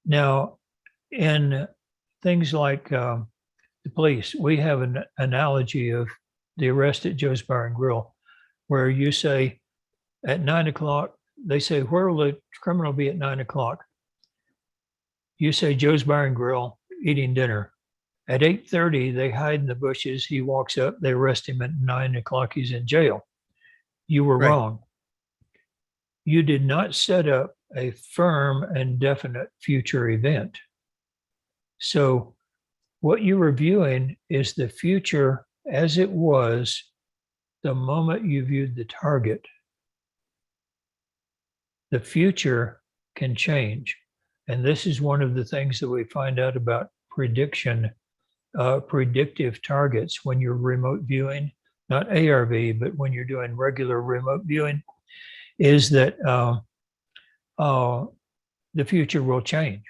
Now, in things like the police, we have an analogy of the arrest at Joe's Bar and Grill. where you say at 9 o'clock, they say, where will the criminal be at 9 o'clock? You say Joe's Bar and Grill eating dinner. At 8:30, they hide in the bushes. He walks up, they arrest him at 9 o'clock, he's in jail. You were Right. wrong. You did not set up a firm and definite future event. So what you were viewing is the future as it was the moment you viewed the target. The future can change. And this is one of the things that we find out about prediction, predictive targets when you're remote viewing, not ARV, but when you're doing regular remote viewing, is that the future will change.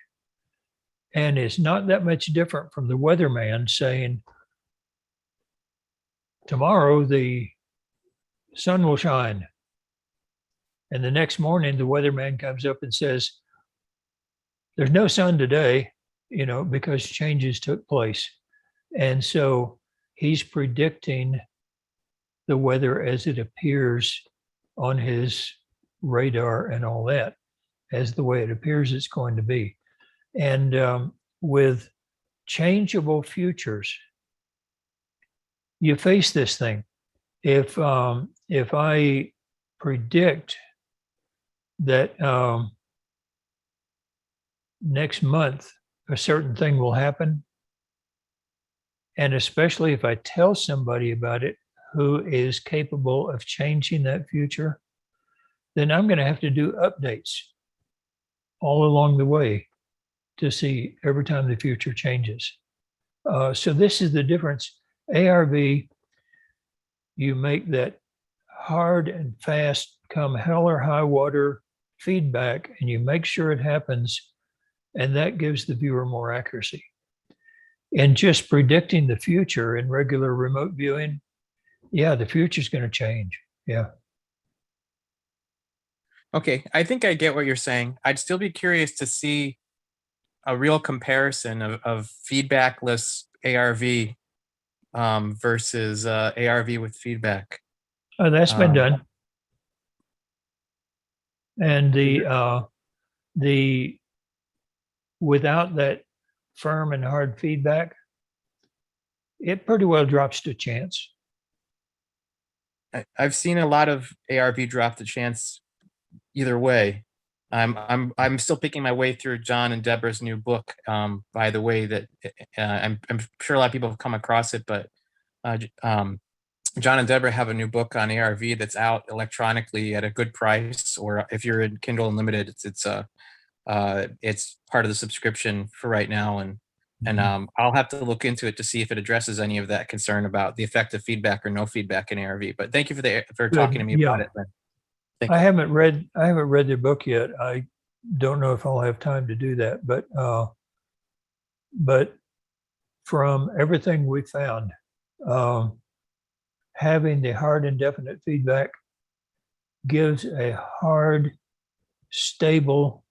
And it's not that much different from the weatherman saying, tomorrow the sun will shine. And the next morning, the weatherman comes up and says, there's no sun today, because changes took place. And so he's predicting the weather as it appears on his radar and all that, as the way it appears it's going to be. And with changeable futures, you face this thing. If I predict that next month a certain thing will happen, and especially if I tell somebody about it who is capable of changing that future, then I'm going to have to do updates all along the way to see every time the future changes. So this is the difference. ARV, you make that hard and fast, come hell or high water feedback, and you make sure it happens, and that gives the viewer more accuracy. And just predicting the future in regular remote viewing, yeah, the future is going to change. Yeah. Okay, I think I get what you're saying. I'd still be curious to see a real comparison of feedbackless ARV versus ARV with feedback. That's been done. And the without that firm and hard feedback, it pretty well drops to chance. I've seen a lot of ARV drop to chance either way. I'm still picking my way through John and Deborah's new book. By the way, that I'm sure a lot of people have come across it, but John and Deborah have a new book on ARV that's out electronically at a good price, or if you're in Kindle Unlimited, it's part of the subscription for right now, and I'll have to look into it to see if it addresses any of that concern about the effect of feedback or no feedback in ARV. But thank you for talking to me about it, Lyn. I haven't read the book yet. I don't know if I'll have time to do that, but from everything we found, having the hard and definite feedback gives a hard, stable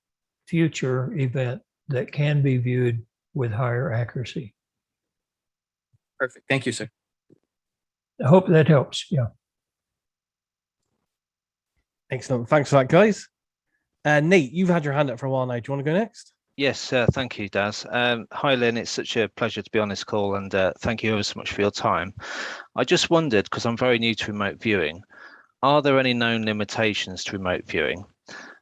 future event that can be viewed with higher accuracy. Perfect. Thank you, sir. I hope that helps. Yeah. Excellent. Thanks for that, guys. Nate, you've had your hand up for a while now. Do you want to go next? Yes, thank you, Daz. Hi, Lyn. It's such a pleasure to be on this call, and thank you ever so much for your time. I just wondered, because I'm very new to remote viewing, are there any known limitations to remote viewing?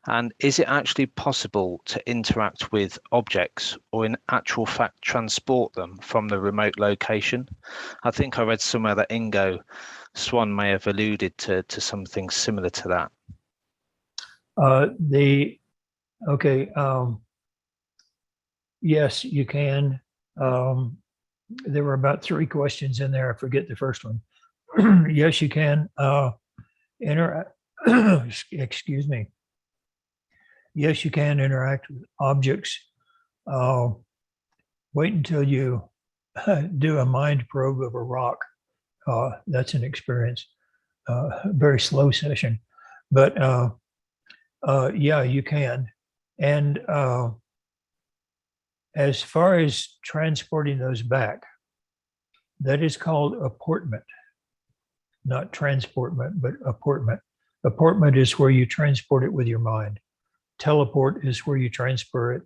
And is it actually possible to interact with objects, or in actual fact transport them from the remote location? I think I read somewhere that Ingo Swan may have alluded to something similar to that. Yes, you can. There were about 3 questions in there. I forget the first one. Yes, you can excuse me. Yes, you can interact with objects. Wait until you do a mind probe of a rock. That's an experience. Very slow session, but yeah, you can. And as far as transporting those back, that is called apportment. not transportment, but apportment. Apportment is where you transport it with your mind. Teleport is where you transfer it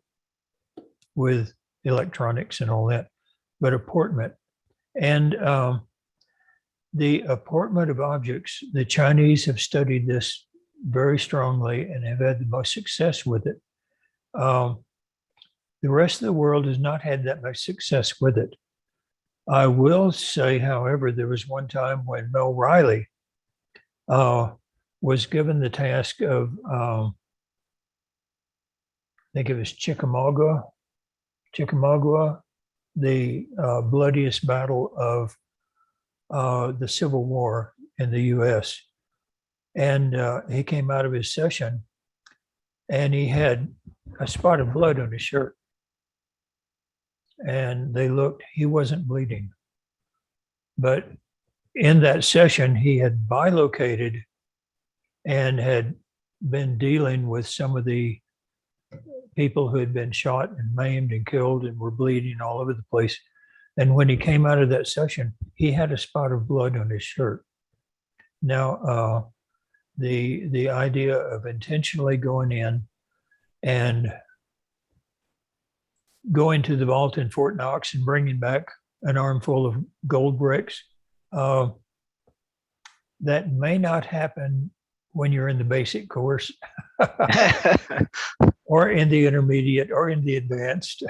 with electronics and all that. But apportment. And the apportment of objects, the Chinese have studied this very strongly and have had the most success with it. The rest of the world has not had that much success with it. I will say, however, there was one time when Mel Riley was given the task of, I think it was Chickamauga, the bloodiest battle of the Civil War in the US. And he came out of his session and he had a spot of blood on his shirt. And they looked, he wasn't bleeding. But in that session, he had bilocated and had been dealing with some of the people who had been shot and maimed and killed and were bleeding all over the place. And when he came out of that session, he had a spot of blood on his shirt. Now, the idea of intentionally going in and going to the vault in Fort Knox and bringing back an armful of gold bricks, that may not happen when you're in the basic course or in the intermediate or in the advanced,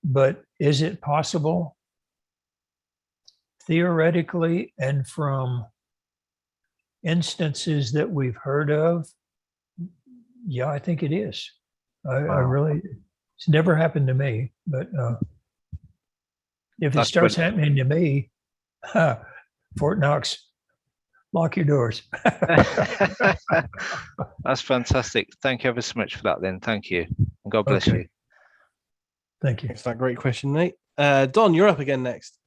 but is it possible? Theoretically, and from instances that we've heard of, yeah, I think it is. I really, it's never happened to me, but if it starts happening to me, Fort Knox, lock your doors. That's fantastic. Thank you ever so much for that, then. Thank you. And God bless you. Thank you. Thanks for that great question, Nate. Don, you're up again next.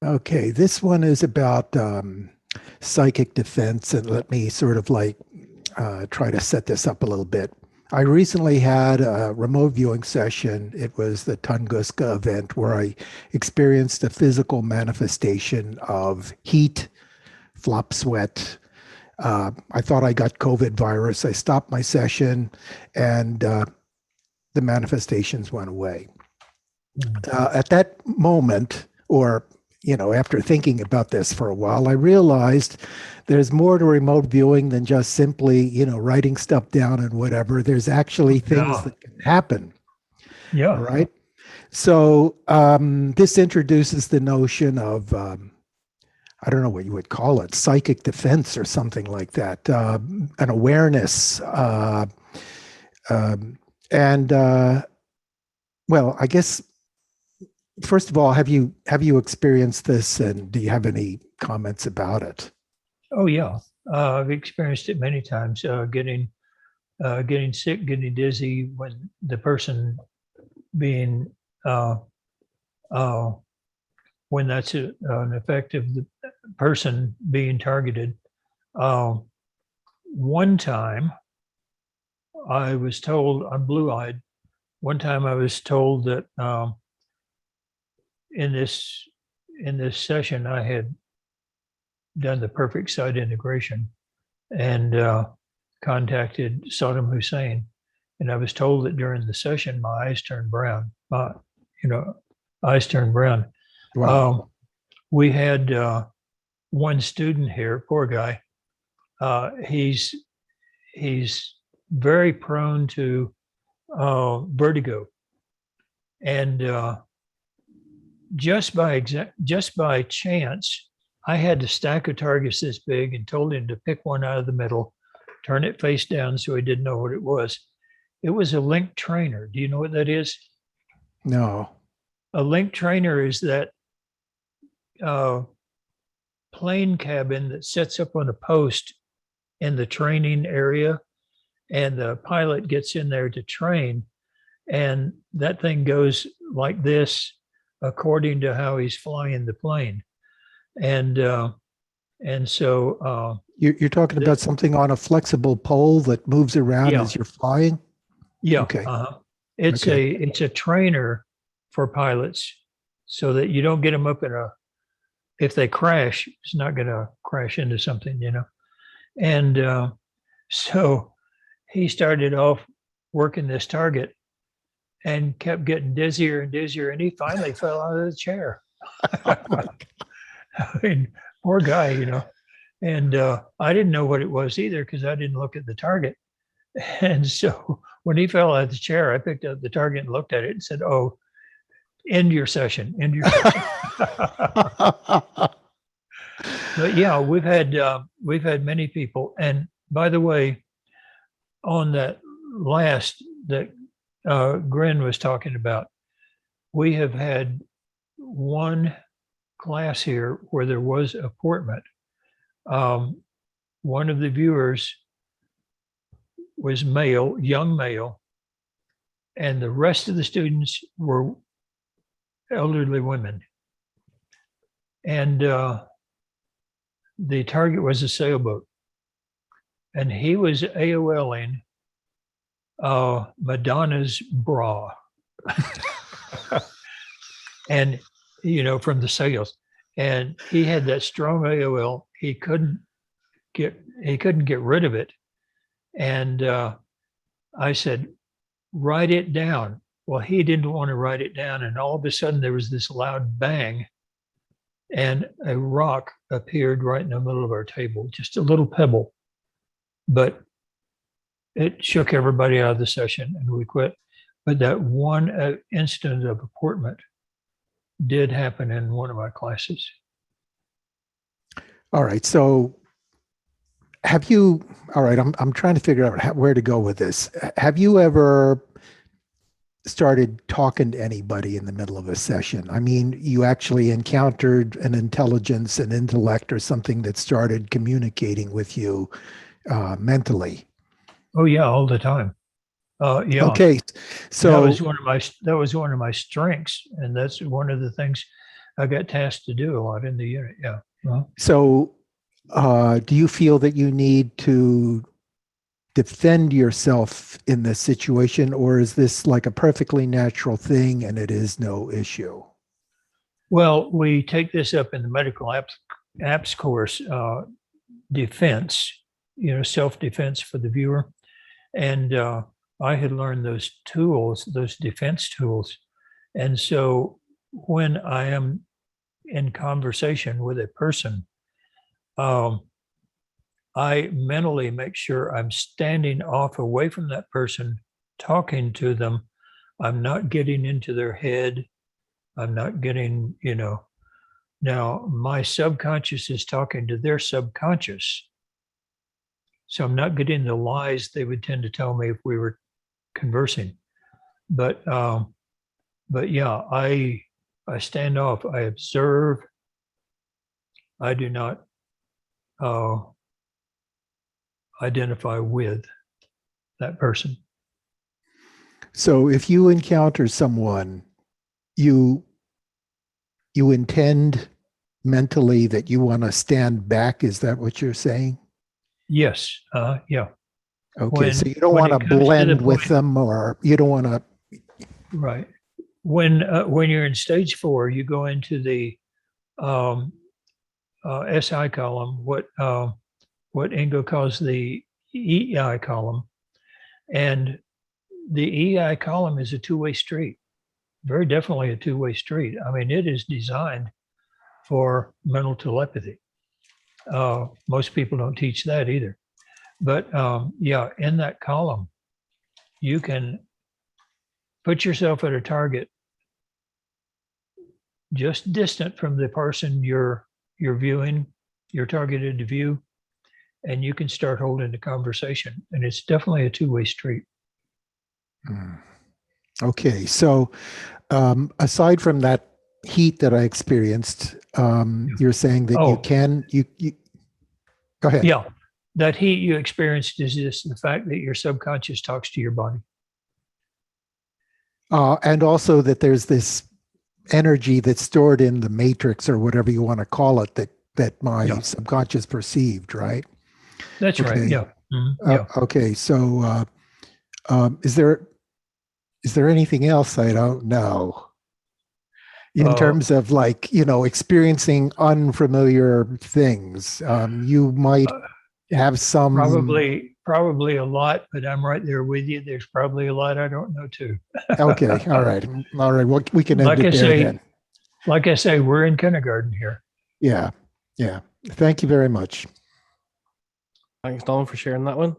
Okay, this one is about psychic defense, and let me sort of like try to set this up a little bit. I recently had a remote viewing session. It was the Tunguska event where I experienced a physical manifestation of heat, flop sweat. I thought I got COVID virus. I stopped my session and the manifestations went away. At that moment, or after thinking about this for a while, I realized there's more to remote viewing than just simply, writing stuff down and whatever. There's actually things that can happen. Yeah. Right. So this introduces the notion of, I don't know what you would call it, psychic defense or something like that, an awareness. Well, I guess, first of all, have you experienced this, and do you have any comments about it? Oh yeah, I've experienced it many times. Getting sick, getting dizzy when the person being when that's an effect of the person being targeted. One time, I was told, I'm blue-eyed. One time, I was told that in this session, I had done the perfect site integration and contacted Saddam Hussein. And I was told that during the session, my eyes turned brown. Eyes turned brown. Wow. We had one student here, poor guy. He's very prone to vertigo, and just by chance, I had a stack of targets this big and told him to pick one out of the middle, turn it face down so he didn't know what it was. It was a link trainer. Do you know what that is? No. A link trainer is that plane cabin that sets up on a post in the training area, and the pilot gets in there to train, and that thing goes like this according to how he's flying the plane. And so you're talking about something on a flexible pole that moves around as you're flying? Yeah. Okay. It's a trainer for pilots so that you don't get them up in if they crash, it's not going to crash into something, you know. And so he started off working this target and kept getting dizzier and dizzier, and he finally fell out of the chair. Oh my I mean, poor guy, you know. And I didn't know what it was either because I didn't look at the target. And so when he fell out of the chair, I picked up the target and looked at it and said, "Oh, end your session, end your session." But yeah, we've had many people. And by the way, on that last that Grin was talking about, we have had one class here where there was Aportment. One of the viewers was male, young male, and the rest of the students were elderly women. And the target was a sailboat. And he was AOLing Madonna's bra. And, you know, from the sails. And he had that strong AOL. He couldn't get rid of it. And I said, write it down. Well, he didn't want to write it down. And all of a sudden there was this loud bang and a rock appeared right in the middle of our table, just a little pebble. But it shook everybody out of the session and we quit. But that one instance of Aportment did happen in one of my classes. All right. So have you, all right, I'm trying to figure out where to go with this. Have you ever started talking to anybody in the middle of a session? I mean, you actually encountered an intelligence, an intellect, or something that started communicating with you mentally? Oh yeah, all the time. Yeah. Okay. So that was one of my strengths, and that's one of the things I got tasked to do a lot in the unit. Yeah. So do you feel that you need to defend yourself in this situation, or is this like a perfectly natural thing and it is no issue? Well, we take this up in the medical apps course, defense, you know, self-defense for the viewer. And I had learned those tools, those defense tools. And so when I am in conversation with a person, I mentally make sure I'm standing off away from that person, talking to them. I'm not getting into their head. I'm not getting, you know, now my subconscious is talking to their subconscious. So I'm not getting the lies they would tend to tell me if we were conversing. But yeah, I stand off, I observe. I do not identify with that person. So if you encounter someone, you intend mentally that you want to stand back. Is that what you're saying? Yes. Yeah. Okay. So you don't want to blend with them, or you don't want to. Right. When you're in stage 4, you go into the SI column, what Ingo calls the EI column, and the EI column is a two-way street. Very definitely a two-way street. I mean, it is designed for mental telepathy. Most people don't teach that either. But yeah, in that column, you can put yourself at a target just distant from the person you're viewing, you're targeted to view, and you can start holding the conversation. And it's definitely a two-way street. Okay. So aside from that heat that I experienced, you're saying that you go ahead. Yeah. That heat you experienced is just the fact that your subconscious talks to your body. And also that there's this energy that's stored in the matrix, or whatever you want to call it, that my subconscious perceived, right? That's right. Yeah. Mm-hmm. Yeah. Okay. So is there anything else I don't know? in Oh. terms of like, experiencing unfamiliar things. You might have some. Probably a lot, but I'm right there with you. There's probably a lot I don't know too. Okay. All right. Well, we can end Like I it there say, then. like I say, we're in kindergarten here. Yeah. Yeah. Thank you very much. Thanks, Don, for sharing that one.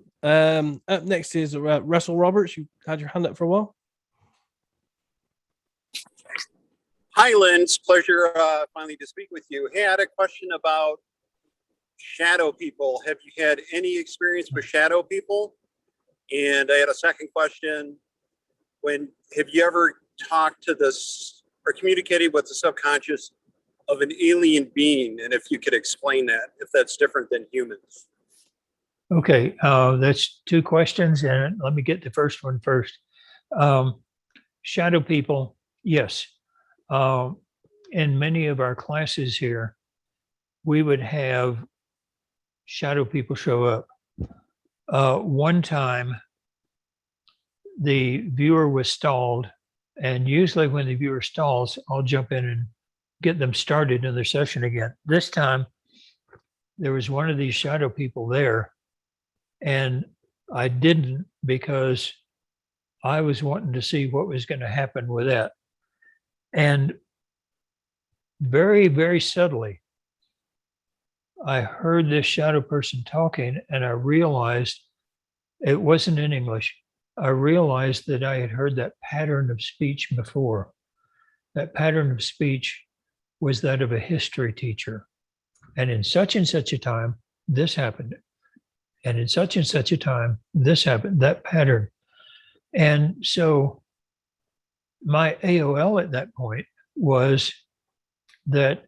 Up next is Russell Roberts. You had your hand up for a while. Hi, Lyn. It's a pleasure finally to speak with you. Hey, I had a question about shadow people. Have you had any experience with shadow people? And I had a second question. Have you ever talked to this or communicated with the subconscious of an alien being? And if you could explain that, if that's different than humans. Okay, that's two questions, and let me get the first one first. Shadow people, yes. In many of our classes here, we would have shadow people show up. One time, the viewer was stalled, and usually when the viewer stalls, I'll jump in and get them started in their session again. This time, there was one of these shadow people there, and I didn't because I was wanting to see what was going to happen with that. And very, very subtly, I heard this shadow person talking, and I realized it wasn't in English. I realized that I had heard that pattern of speech before. That pattern of speech was that of a history teacher. And in such and such a time, this happened. And in such and such a time, this happened, that pattern. And so my AOL at that point was that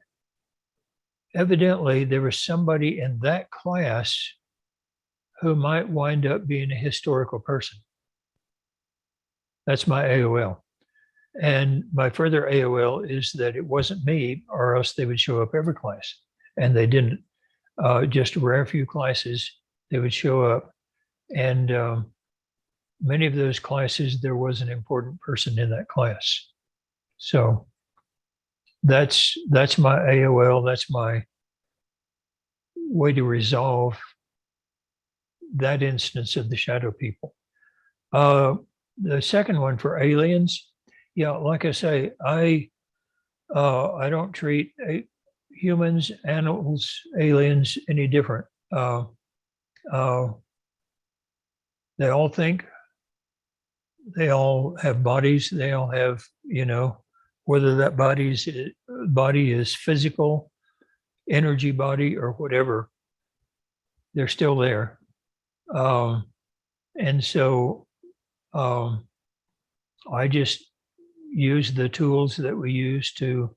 evidently there was somebody in that class who might wind up being a historical person. That's my AOL. And my further AOL is that it wasn't me, or else they would show up every class. And they didn't. Just a rare few classes, they would show up. And many of those classes, there was an important person in that class. So that's my AOL. That's my way to resolve that instance of the shadow people. The second one for aliens, yeah, like I say, I don't treat humans, animals, aliens any different. They all think, they all have bodies, they all have, whether that body is physical, energy body, or whatever, they're still there. And so I just use the tools that we use to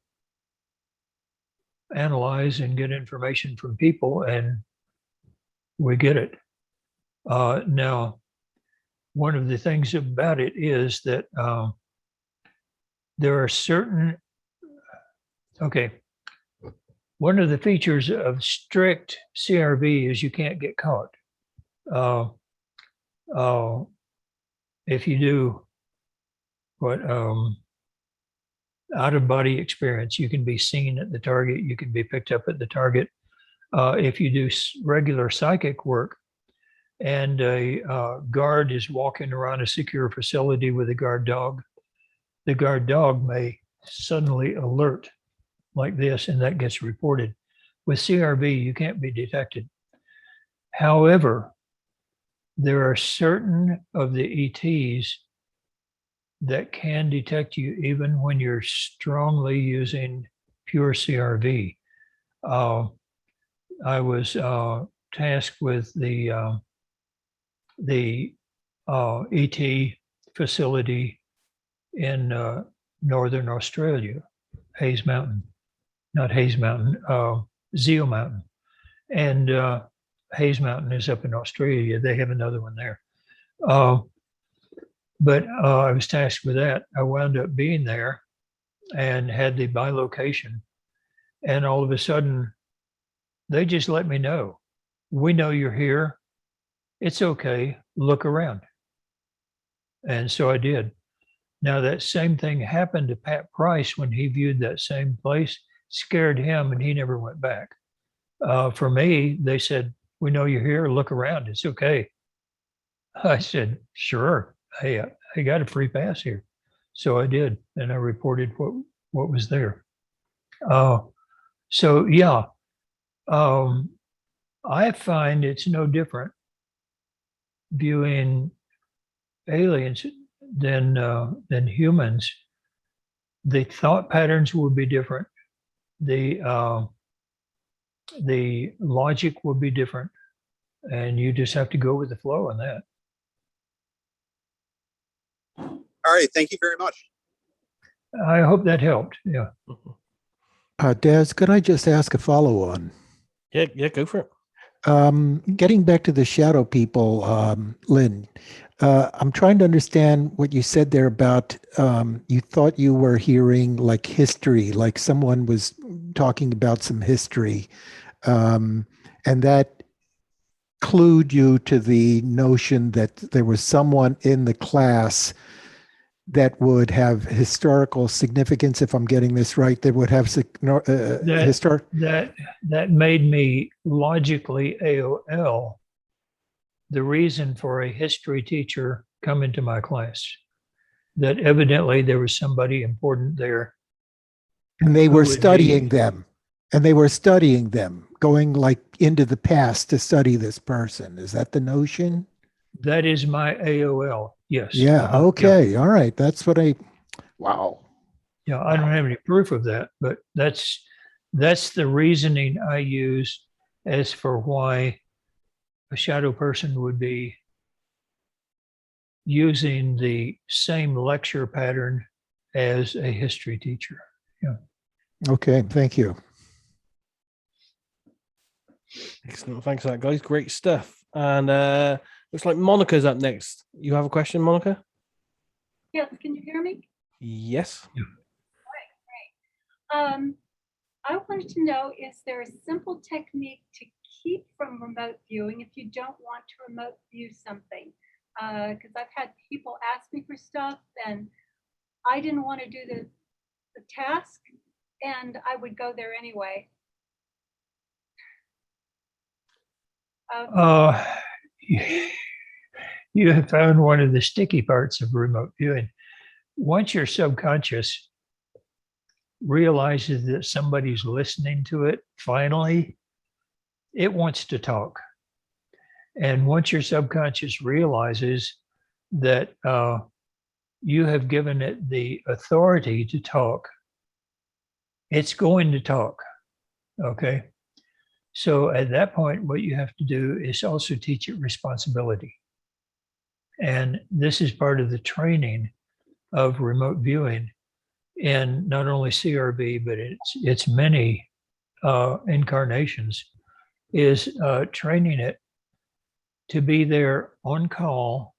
analyze and get information from people, and we get it. Now, one of the things about it is that there are certain, one of the features of strict CRV is you can't get caught. If you do out of body experience, you can be seen at the target, you can be picked up at the target. If you do regular psychic work and a guard is walking around a secure facility with a guard dog, the guard dog may suddenly alert like this, and that gets reported. With CRV, you can't be detected. However, there are certain of the ETs that can detect you even when you're strongly using pure CRV. I was tasked with the ET facility in Northern Australia, Hayes Mountain, not Hayes Mountain, Zeo Mountain. And Hayes Mountain is up in Australia. They have another one there. But I was tasked with that. I wound up being there and had the bilocation. And all of a sudden, they just let me know. We know you're here. It's okay. Look around. And so I did. Now, that same thing happened to Pat Price when he viewed that same place, scared him, and he never went back. For me, they said, "We know you're here. Look around. It's okay." I said, "Sure. Hey, I got a free pass here." So I did, and I reported what was there. So yeah, I find it's no different viewing aliens than humans. The thought patterns will be different. The logic will be different, and you just have to go with the flow on that. All right. Thank you very much. I hope that helped. Yeah. Des, could I just ask a follow-on? Yeah, go for it. Getting back to the shadow people, Lyn, I'm trying to understand what you said there about you thought you were hearing like history, like someone was talking about some history, and that clued you to the notion that there was someone in the class that would have historical significance, if I'm getting this right, that would have historic. That made me logically AOL the reason for a history teacher coming to my class. That evidently there was somebody important there. And they were studying them. And they were studying them, going like into the past to study this person. Is that the notion? That is my AOL. Yes. Yeah. Okay. All right. That's what wow. Yeah. I don't have any proof of that, but that's the reasoning I use as for why a shadow person would be using the same lecture pattern as a history teacher. Yeah. Okay. Thank you. Excellent. Thanks for that, guys. Great stuff. And looks like Monica's up next. You have a question, Monica? Yes, can you hear me? Yes. Yeah. All right, great. I wanted to know, is there a simple technique to keep from remote viewing if you don't want to remote view something? Because I've had people ask me for stuff and I didn't want to do the task and I would go there anyway. You have found one of the sticky parts of remote viewing. Once your subconscious realizes that somebody's listening to it, finally, it wants to talk. And once your subconscious realizes that you have given it the authority to talk, it's going to talk. Okay. So at that point, what you have to do is also teach it responsibility. And this is part of the training of remote viewing in not only CRB, but it's many incarnations, is training it to be there on call.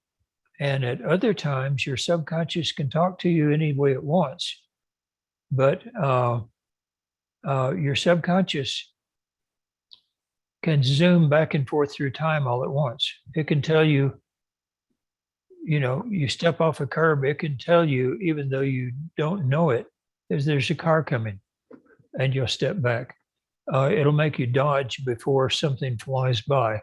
And at other times, your subconscious can talk to you any way it wants. But your subconscious can zoom back and forth through time all at once. It can tell you, you step off a curb, it can tell you, even though you don't know it, there's a car coming and you'll step back. It'll make you dodge before something flies by,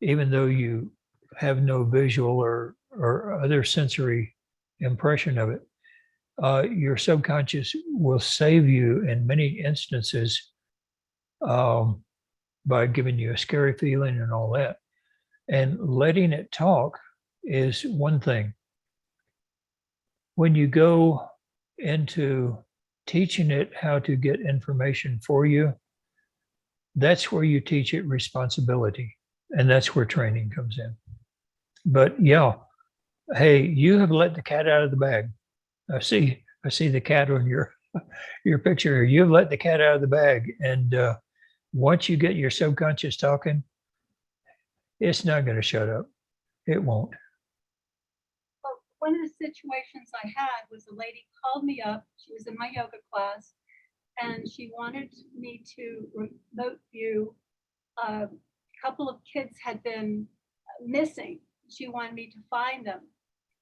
even though you have no visual or other sensory impression of it. Your subconscious will save you in many instances by giving you a scary feeling and all that. And letting it talk is one thing. When you go into teaching it how to get information for you, that's where you teach it responsibility. And that's where training comes in. But yeah, hey, you have let the cat out of the bag. I see the cat on your picture here. You've let the cat out of the bag. And once you get your subconscious talking, it's not going to shut up. It won't. Well, one of the situations I had was a lady called me up. She was in my yoga class and she wanted me to remote view. A couple of kids had been missing. She wanted me to find them.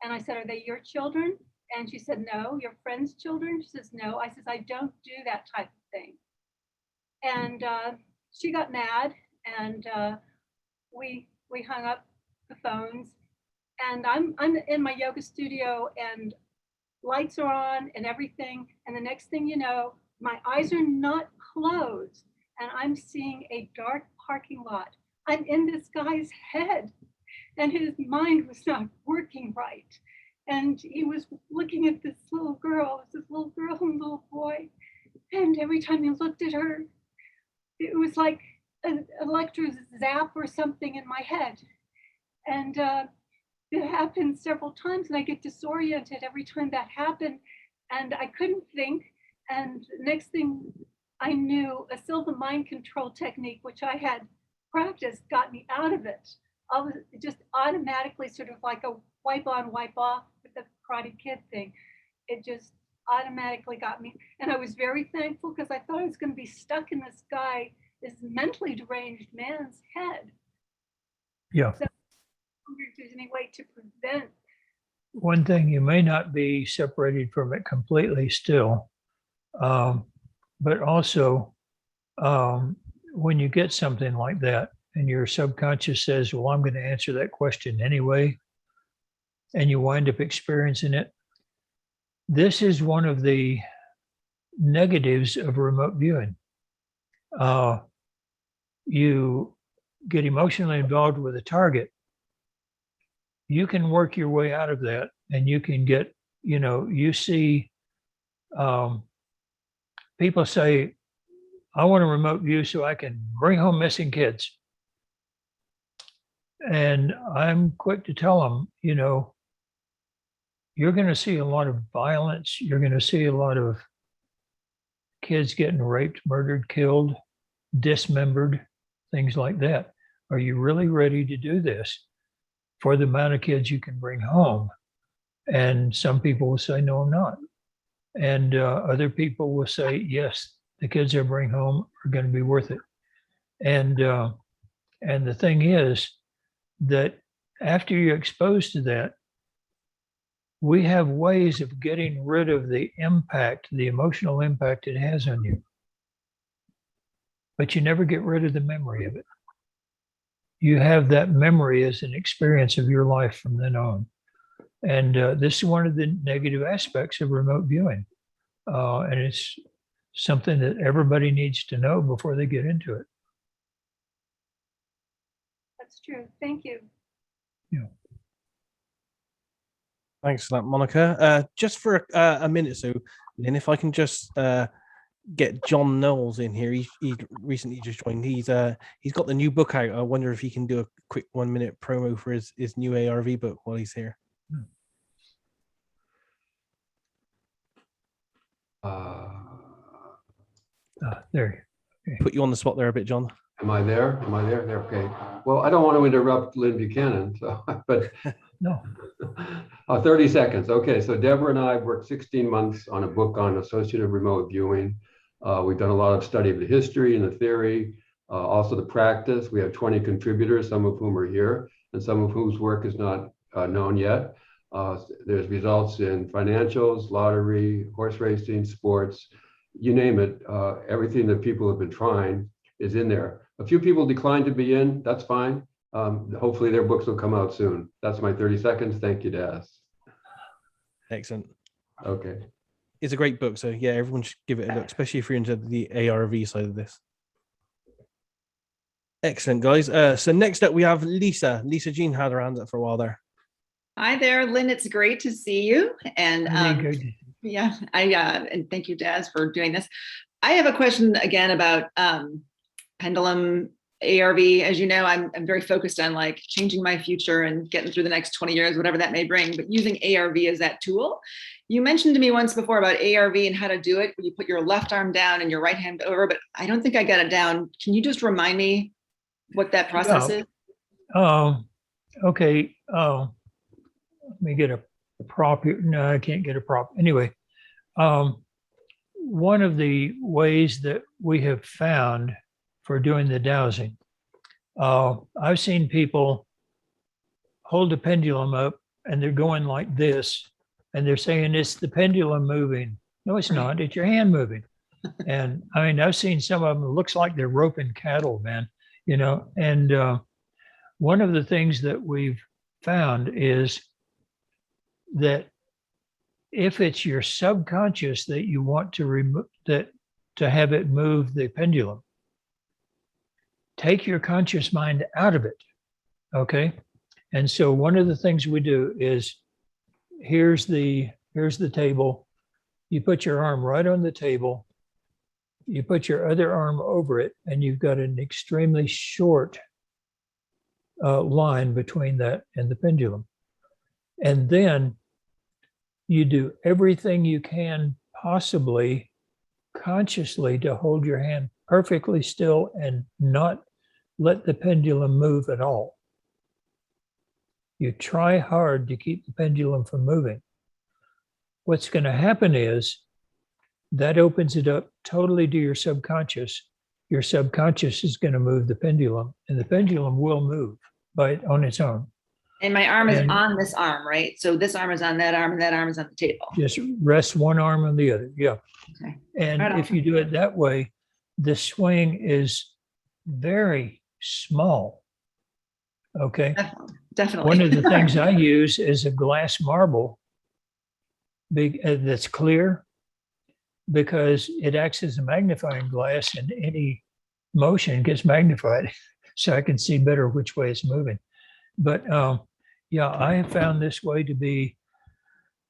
And I said, are they your children? And she said, no. Your friend's children? She says, no. I says, I don't do that type of thing. And she got mad, and we hung up the phones. And I'm in my yoga studio, and lights are on and everything. And the next thing you know, my eyes are not closed, and I'm seeing a dark parking lot. I'm in this guy's head, and his mind was not working right. And he was looking at this little girl and little boy. And every time he looked at her, it was like an electro zap or something in my head. And it happened several times, and I get disoriented every time that happened. And I couldn't think. And next thing I knew, a Silva mind control technique, which I had practiced, got me out of it. I was just automatically sort of like a wipe on, wipe off with the Karate Kid thing. It just automatically got me. And I was very thankful, because I thought I was going to be stuck in this mentally deranged man's head. Yeah. So I wonder if there's any way to prevent. One thing, you may not be separated from it completely still, but also when you get something like that and your subconscious says, well, I'm going to answer that question anyway, and you wind up experiencing it. This is one of the negatives of remote viewing. You get emotionally involved with a target. You can work your way out of that, and you can get, you see people say, I want a remote view so I can bring home missing kids. And I'm quick to tell them, you're going to see a lot of violence. You're going to see a lot of kids getting raped, murdered, killed, dismembered, things like that. Are you really ready to do this for the amount of kids you can bring home? And some people will say, no, I'm not. And other people will say, yes, the kids I bring home are going to be worth it. And the thing is that after you're exposed to that, we have ways of getting rid of the impact, the emotional impact it has on you. But you never get rid of the memory of it. You have that memory as an experience of your life from then on. And this is one of the negative aspects of remote viewing. And it's something that everybody needs to know before they get into it. That's true. Thank you. Yeah. Thanks for that, Monica. Just for a minute or so, Lynn, if I can just get John Knowles in here. He recently just joined. He's got the new book out. I wonder if he can do a quick 1 minute promo for his new ARV book while he's here. There. Okay. Put you on the spot there a bit, John. Am I there? Am I there? There. Okay. Well, I don't want to interrupt Lyn Buchanan, so but no. 30 seconds. Okay. So Deborah and I worked 16 months on a book on associative remote viewing. We've done a lot of study of the history and the theory, also the practice. We have 20 contributors, some of whom are here, and some of whose work is not known yet. There's results in financials, lottery, horse racing, sports, you name it. Everything that people have been trying is in there. A few people declined to be in. That's fine. Hopefully their books will come out soon. That's my 30 seconds. Thank you, Daz. Excellent. Okay. It's a great book. So yeah, everyone should give it a look, especially if you're into the ARV side of this. Excellent, guys. So next up we have Lisa. Lisa Jean had her hand up for a while there. Hi there, Lynn. It's great to see you. And yeah, and thank you, Daz, for doing this. I have a question again about Pendulum ARV. As you know, I'm very focused on like changing my future and getting through the next 20 years, whatever that may bring, but using ARV as that tool. You mentioned to me once before about ARV and how to do it. You put your left arm down and your right hand over, but I don't think I got it down. Can you just remind me what that process is? Okay. Let me get a prop here. No, I can't get a prop. Anyway, one of the ways that we have found for doing the dowsing, I've seen people hold a pendulum up and they're going like this, and they're saying it's the pendulum moving. No, it's not. It's your hand moving. And I mean, I've seen some of them. It looks like they're roping cattle, man. You know. And one of the things that we've found is that if it's your subconscious that you want to remove that, to have it move the pendulum, take your conscious mind out of it. Okay. And so one of the things we do is here's the table. You put your arm right on the table. You put your other arm over it, and you've got an extremely short line between that and the pendulum. And then you do everything you can possibly consciously to hold your hand perfectly still and not let the pendulum move at all. You try hard to keep the pendulum from moving. What's going to happen is that opens it up totally to your subconscious. Your subconscious is going to move the pendulum, and the pendulum will move on its own. And my arm is on this arm, right? So this arm is on that arm, and that arm is on the table. Just rest one arm on the other. Yeah. Okay. And Right on. if you do it that way, the swing is very small. Okay. Definitely. One of the things I use is a glass marble that's clear, because it acts as a magnifying glass, and any motion gets magnified, so I can see better which way it's moving. But yeah, I have found this way to be,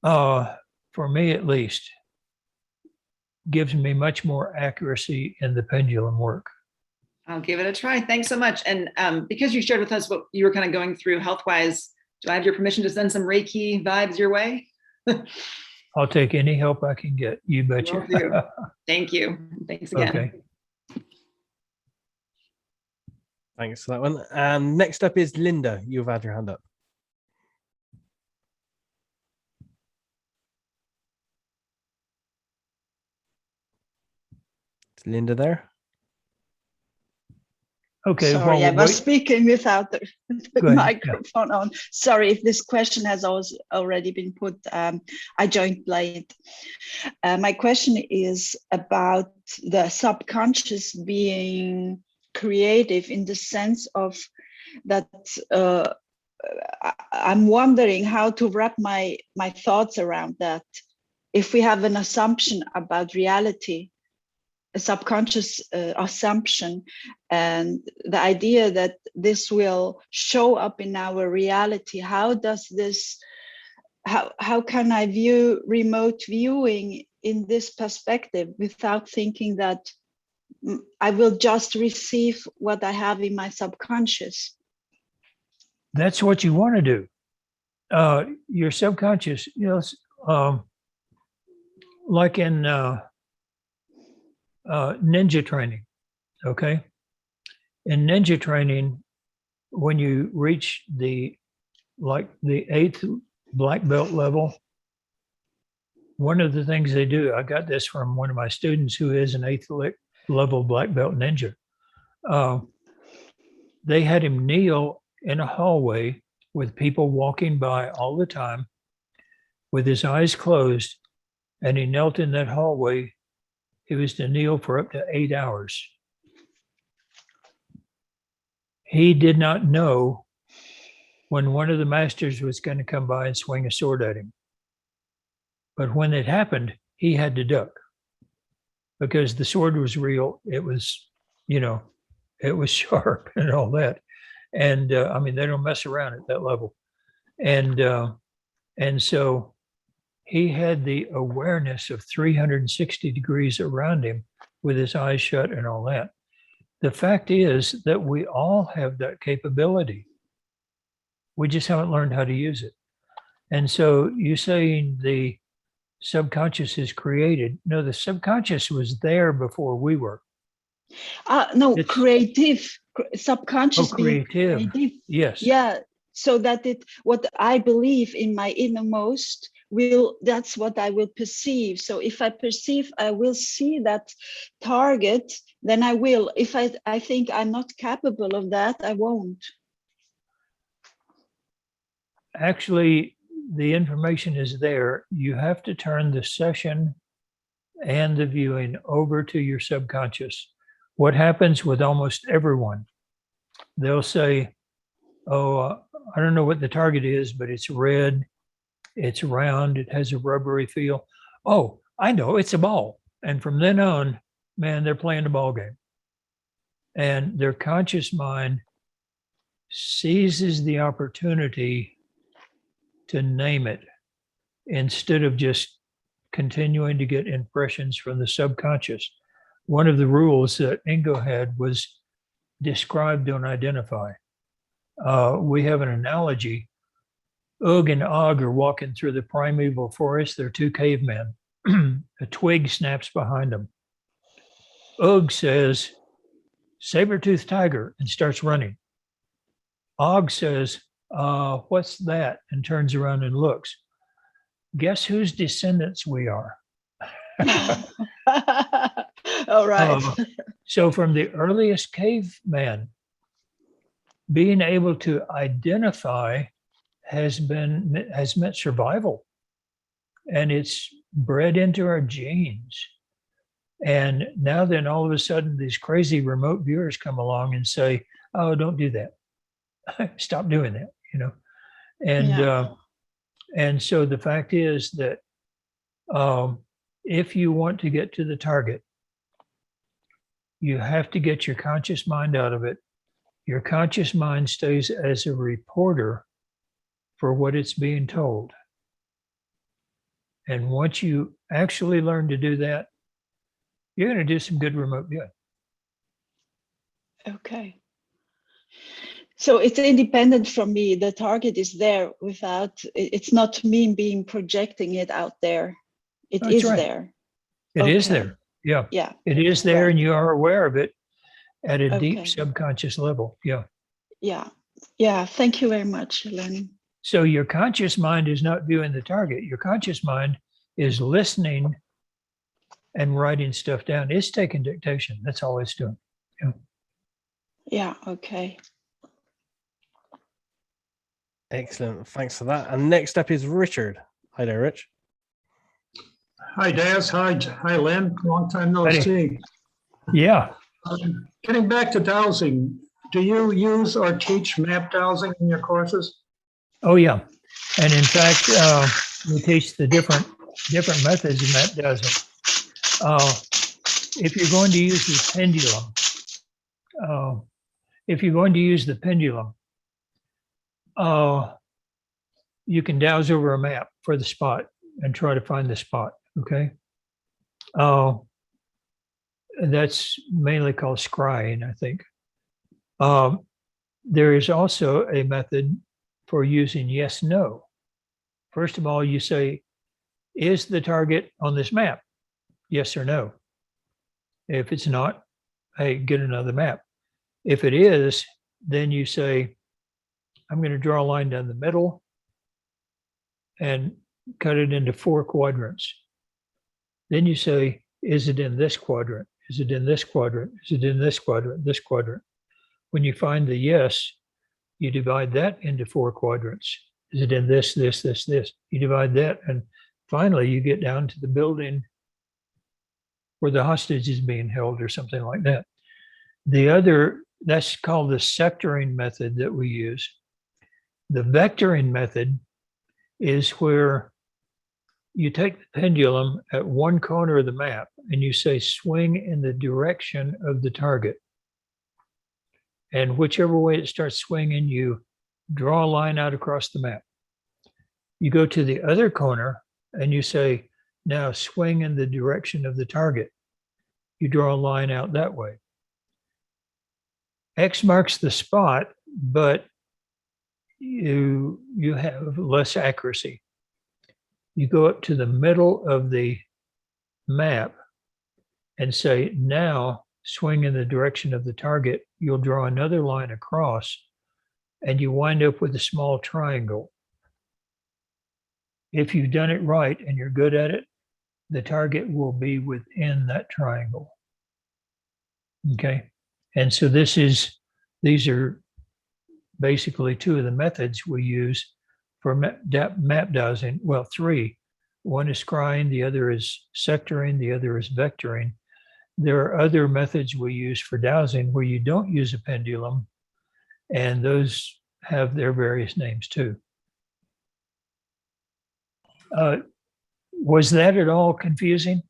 for me at least, gives me much more accuracy in the pendulum work. I'll give it a try. Thanks so much. And because you shared with us what you were kind of going through health-wise, do I have your permission to send some Reiki vibes your way? I'll take any help I can get. You Will betcha. do. Thank you. Thanks again. Okay. Thanks for that one. And next up is Linda. You've had your hand up. Is Linda there? Okay. Sorry, I was speaking without the Go ahead. microphone on. Sorry if this question has already been put. I joined late. My question is about the subconscious being creative in the sense of that I'm wondering how to wrap my thoughts around that. If we have an assumption about reality, a subconscious assumption, and the idea that this will show up in our reality, how can I view remote viewing in this perspective without thinking that I will just receive what I have in my subconscious? That's what you want to do. Your subconscious, like in ninja training, okay? In ninja training, when you reach the 8th black belt level, one of the things they do, I got this from one of my students who is an 8th level black belt ninja. They had him kneel in a hallway with people walking by all the time with his eyes closed, and he knelt in that hallway. He was to kneel for up to 8 hours. He did not know when one of the masters was going to come by and swing a sword at him. But when it happened, he had to duck because the sword was real. It was, it was sharp and all that. And I mean, they don't mess around at that level. And so he had the awareness of 360 degrees around him with his eyes shut and all that. The fact is that we all have that capability. We just haven't learned how to use it. And so you saying the subconscious is created. No, the subconscious was there before we were. No, creative, subconscious. Oh, creative. Being creative. Yes. Yeah. So that what I believe in my innermost that's what I will perceive. So if I perceive, I will see that target, then I will. If I think I'm not capable of that, I won't. Actually, the information is there. You have to turn the session and the viewing over to your subconscious. What happens with almost everyone? They'll say, oh, I don't know what the target is, but it's red, it's round, it has a rubbery feel. Oh, I know, it's a ball. And from then on, man, they're playing the ball game. And their conscious mind seizes the opportunity to name it instead of just continuing to get impressions from the subconscious. One of the rules that Ingo had was describe, don't identify. We have an analogy. Ugg and Og are walking through the primeval forest. They're two cavemen. A twig snaps behind them. Ugg says, saber-toothed tiger, and starts running. Og says, what's that? And turns around and looks. Guess whose descendants we are? All right. So from the earliest caveman, being able to identify has meant survival. And it's bred into our genes. And now then all of a sudden these crazy remote viewers come along and say, oh, don't do that. Stop doing that, you know. And and so the fact is that if you want to get to the target, you have to get your conscious mind out of it. Your conscious mind stays as a reporter for what it's being told. And once you actually learn to do that, you're going to do some good remote viewing. Okay. So it's independent from me. The target is there without, it's not me being projecting it out there. It That's is right. there. It is Okay. there. Yeah. Yeah. It is there, Right. and you are aware of it at a deep Okay. subconscious level. Yeah. Yeah. Yeah. Thank you very much, Lyn. So your conscious mind is not viewing the target. Your conscious mind is listening and writing stuff down. It's taking dictation. That's all it's doing. Yeah. Yeah. Okay. Excellent. Thanks for that. And next up is Richard. Hi there, Rich. Hi, Daz. Hi, Lyn. Long time no Howdy. see. Yeah. Getting back to dowsing, do you use or teach map dowsing in your courses? Oh, yeah. And in fact, we teach the different methods of map dowsing. If you're going to use the pendulum, you can douse over a map for the spot and try to find the spot. Okay. That's mainly called scrying, I think. There is also a method for using yes, no. First of all, you say, is the target on this map? Yes or no. If it's not, hey, get another map. If it is, then you say, I'm going to draw a line down the middle and cut it into 4 quadrants. Then you say, is it in this quadrant? Is it in this quadrant? Is it in this quadrant? This quadrant? When you find the yes, you divide that into 4 quadrants. Is it in this, this, this, this? You divide that. And finally, you get down to the building where the hostage is being held or something like that. The other, that's called the sectoring method that we use. The vectoring method is where you take the pendulum at one corner of the map and you say swing in the direction of the target. And whichever way it starts swinging, you draw a line out across the map. You go to the other corner and you say, now swing in the direction of the target. You draw a line out that way. X marks the spot, but you have less accuracy. You go up to the middle of the map and say, now swing in the direction of the target. You'll draw another line across and you wind up with a small triangle. If you've done it right and you're good at it, the target will be within that triangle. Okay. And so these are basically 2 of the methods we use for map dowsing. Well, three. One is scrying, the other is sectoring, the other is vectoring. There are other methods we use for dowsing where you don't use a pendulum, and those have their various names too. Was that at all confusing?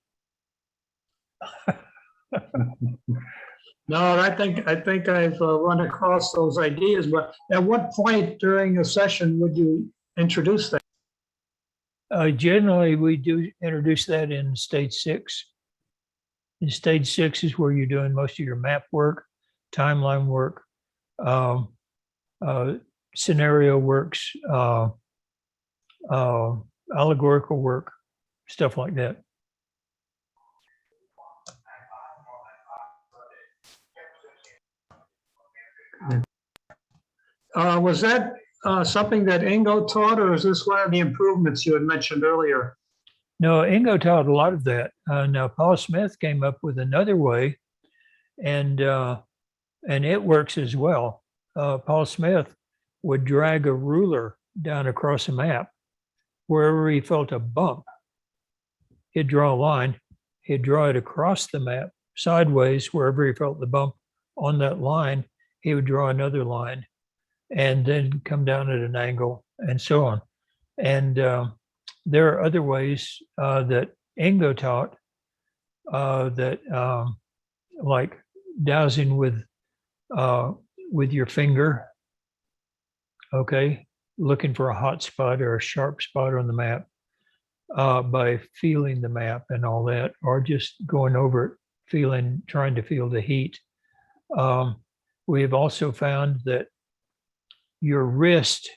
No, I think I've run across those ideas, but at what point during a session would you introduce that? Generally, we do introduce that in stage 6. In stage 6 is where you're doing most of your map work, timeline work, scenario works, allegorical work, stuff like that. Was that something that Ingo taught, or is this one of the improvements you had mentioned earlier? No, Ingo taught a lot of that. Now, Paul Smith came up with another way, and it works as well. Paul Smith would drag a ruler down across a map. Wherever he felt a bump, he'd draw a line. He'd draw it across the map sideways. Wherever he felt the bump on that line, he would draw another line and then come down at an angle and so on. And there are other ways that Ingo taught that like dowsing with your finger, okay, looking for a hot spot or a sharp spot on the map by feeling the map and all that, or just going over it, trying to feel the heat. We have also found that your wrist,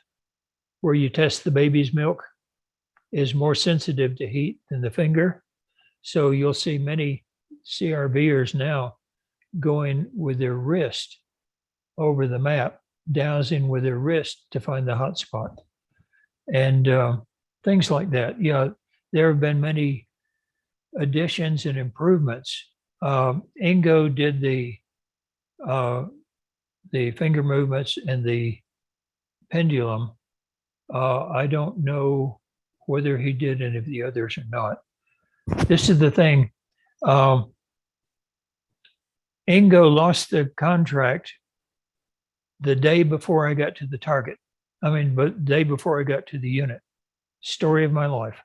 where you test the baby's milk, is more sensitive to heat than the finger. So you'll see many CRVers now going with their wrist over the map, dowsing with their wrist to find the hot spot, and things like that. Yeah, there have been many additions and improvements. Ingo did the finger movements and the pendulum. I don't know whether he did any of the others or not. This is the thing. Ingo lost the contract the day before I got to the target. But the day before I got to the unit. Story of my life.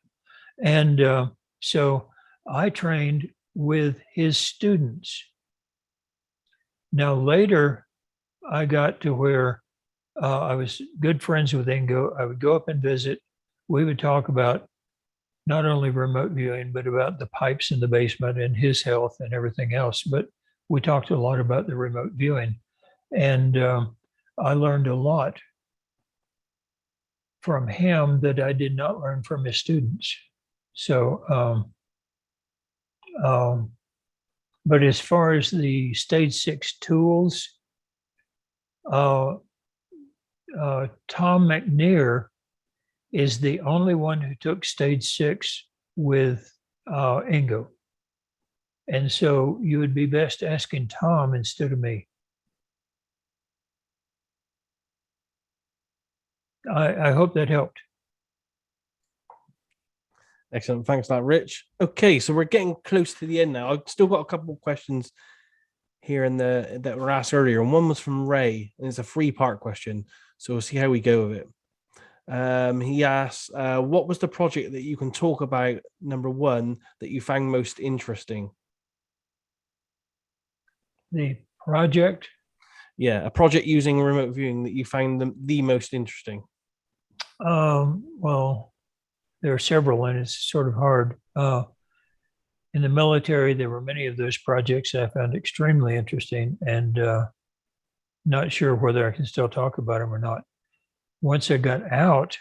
And so I trained with his students. Now later, I got to where I was good friends with Ingo. I would go up and visit. We would talk about not only remote viewing, but about the pipes in the basement and his health and everything else. But we talked a lot about the remote viewing. And I learned a lot from him that I did not learn from his students. So, but as far as the stage 6 tools, Tom McNear is the only one who took stage 6 with Ingo. And so you would be best asking Tom instead of me. I hope that helped. Excellent. Thanks for that, Rich. Okay, so we're getting close to the end now. I've still got a couple of questions here that were asked earlier, and one was from Ray, and it's a 3-part question. So we'll see how we go with it. He asks, what was the project that you can talk about, number 1, that you found most interesting? The project? Yeah, a project using remote viewing that you found the most interesting. Well, there are several, and it's sort of hard. In the military, there were many of those projects I found extremely interesting, and not sure whether I can still talk about them or not. Once I got out,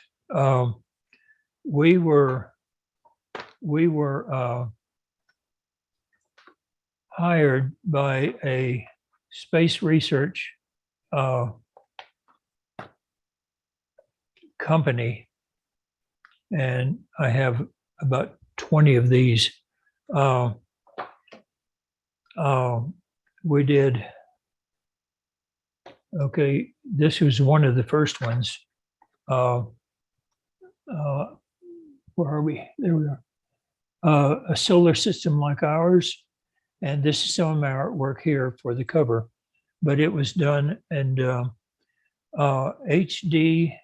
we were hired by a space research company, and I have about 20 of these. We did, okay, this was one of the first ones. where are we? There we are. A solar system like ours. And this is some of my artwork here for the cover, but it was done in HD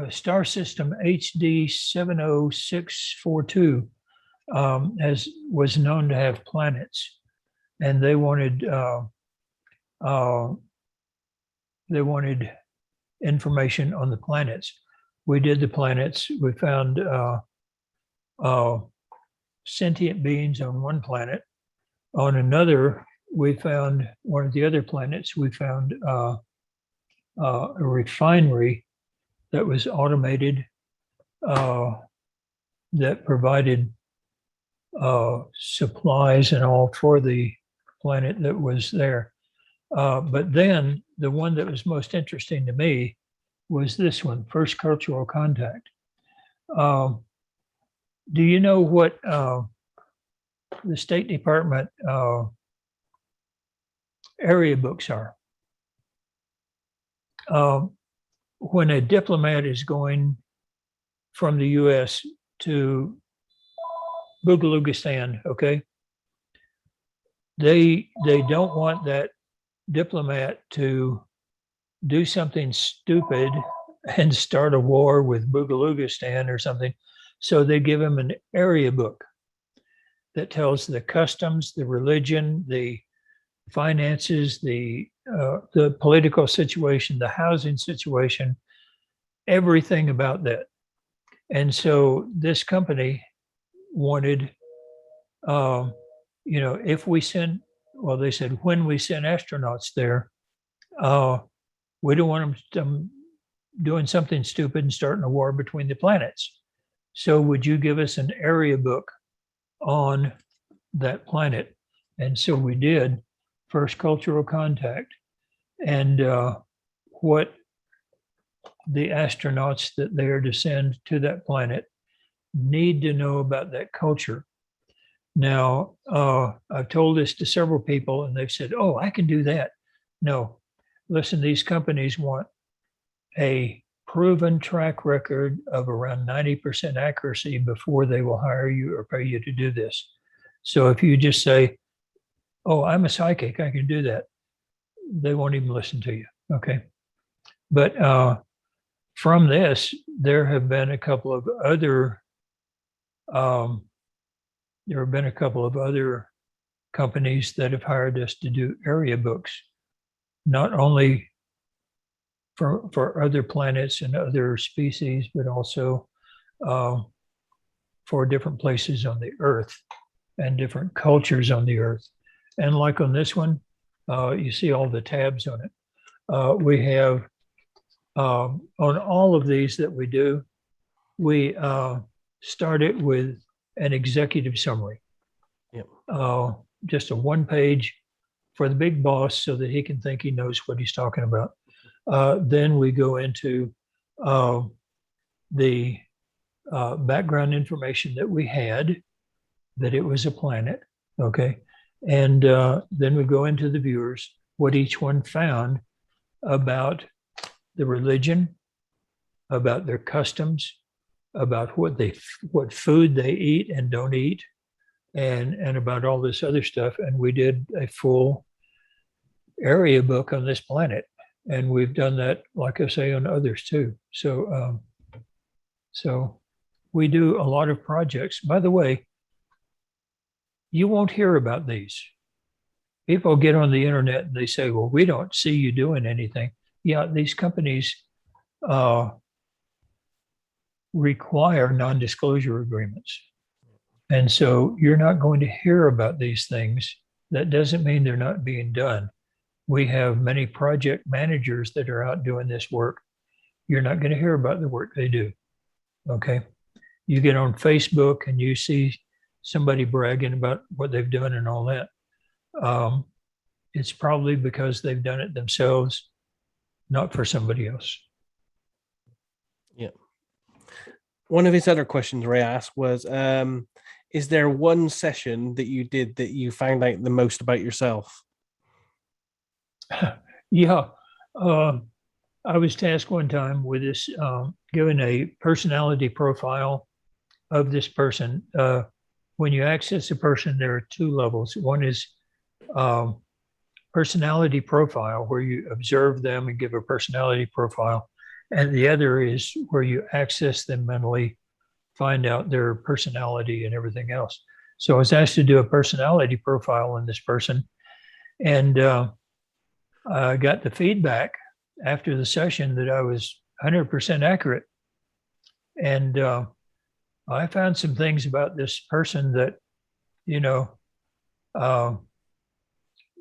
star system HD 70642 as was known to have planets, and they wanted information on the planets. We did the planets. We found sentient beings on one planet. On another, we found one of the other planets. We found a refinery that was automated, that provided supplies and all for the planet that was there. But then the one that was most interesting to me was this one, First Cultural Contact. Do you know what the State Department area books are? When a diplomat is going from the US to Bugalogistan, okay, they don't want that diplomat to do something stupid and start a war with Bugalogistan or something. So they give him an area book that tells the customs, the religion, the finances, the political situation, the housing situation, everything about that. And so this company wanted, if we send, well, they said, when we send astronauts there, we don't want them doing something stupid and starting a war between the planets. So would you give us an area book on that planet? And so we did, First Cultural Contact, and what the astronauts that they are to send to that planet need to know about that culture. Now, I've told this to several people and they've said, oh, I can do that. No, listen, these companies want a proven track record of around 90% accuracy before they will hire you or pay you to do this. So if you just say, oh, I'm a psychic, I can do that, they won't even listen to you, okay? But from this, there have been a couple of other companies that have hired us to do area books, not only for other planets and other species, but also for different places on the Earth and different cultures on the Earth. And like on this one, you see all the tabs on it. We have, on all of these that we do, we start it with an executive summary. Yep. Just a one page for the big boss so that he can think he knows what he's talking about. Then we go into the background information that we had, that it was a planet, okay? And then we go into the viewers, what each one found about the religion, about their customs, about what food they eat and don't eat, and about all this other stuff. And we did a full area book on this planet. And we've done that, like I say, on others too. So, so we do a lot of projects. By the way, you won't hear about these. People get on the internet and they say, well, we don't see you doing anything. Yeah, these companies require non-disclosure agreements. And so you're not going to hear about these things. That doesn't mean they're not being done. We have many project managers that are out doing this work. You're not going to hear about the work they do, okay? You get on Facebook and you see somebody bragging about what they've done and all that. It's probably because they've done it themselves, not for somebody else. Yeah. One of his other questions Ray asked was, is there one session that you did that you found out the most about yourself? Yeah. I was tasked one time with this, given a personality profile of this person. When you access a person, there are two levels. One is personality profile, where you observe them and give a personality profile. And the other is where you access them mentally, find out their personality and everything else. So I was asked to do a personality profile on this person. And I got the feedback after the session that I was 100% accurate. And I found some things about this person that,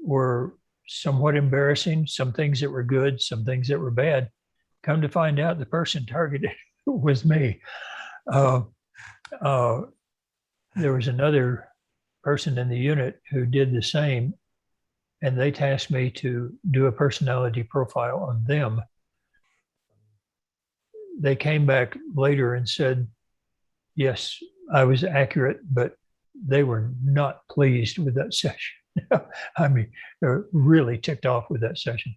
were somewhat embarrassing, some things that were good, some things that were bad. Come to find out, the person targeted was me. There was another person in the unit who did the same, and they tasked me to do a personality profile on them. They came back later and said, yes, I was accurate, but they were not pleased with that session. I mean, they're really ticked off with that session.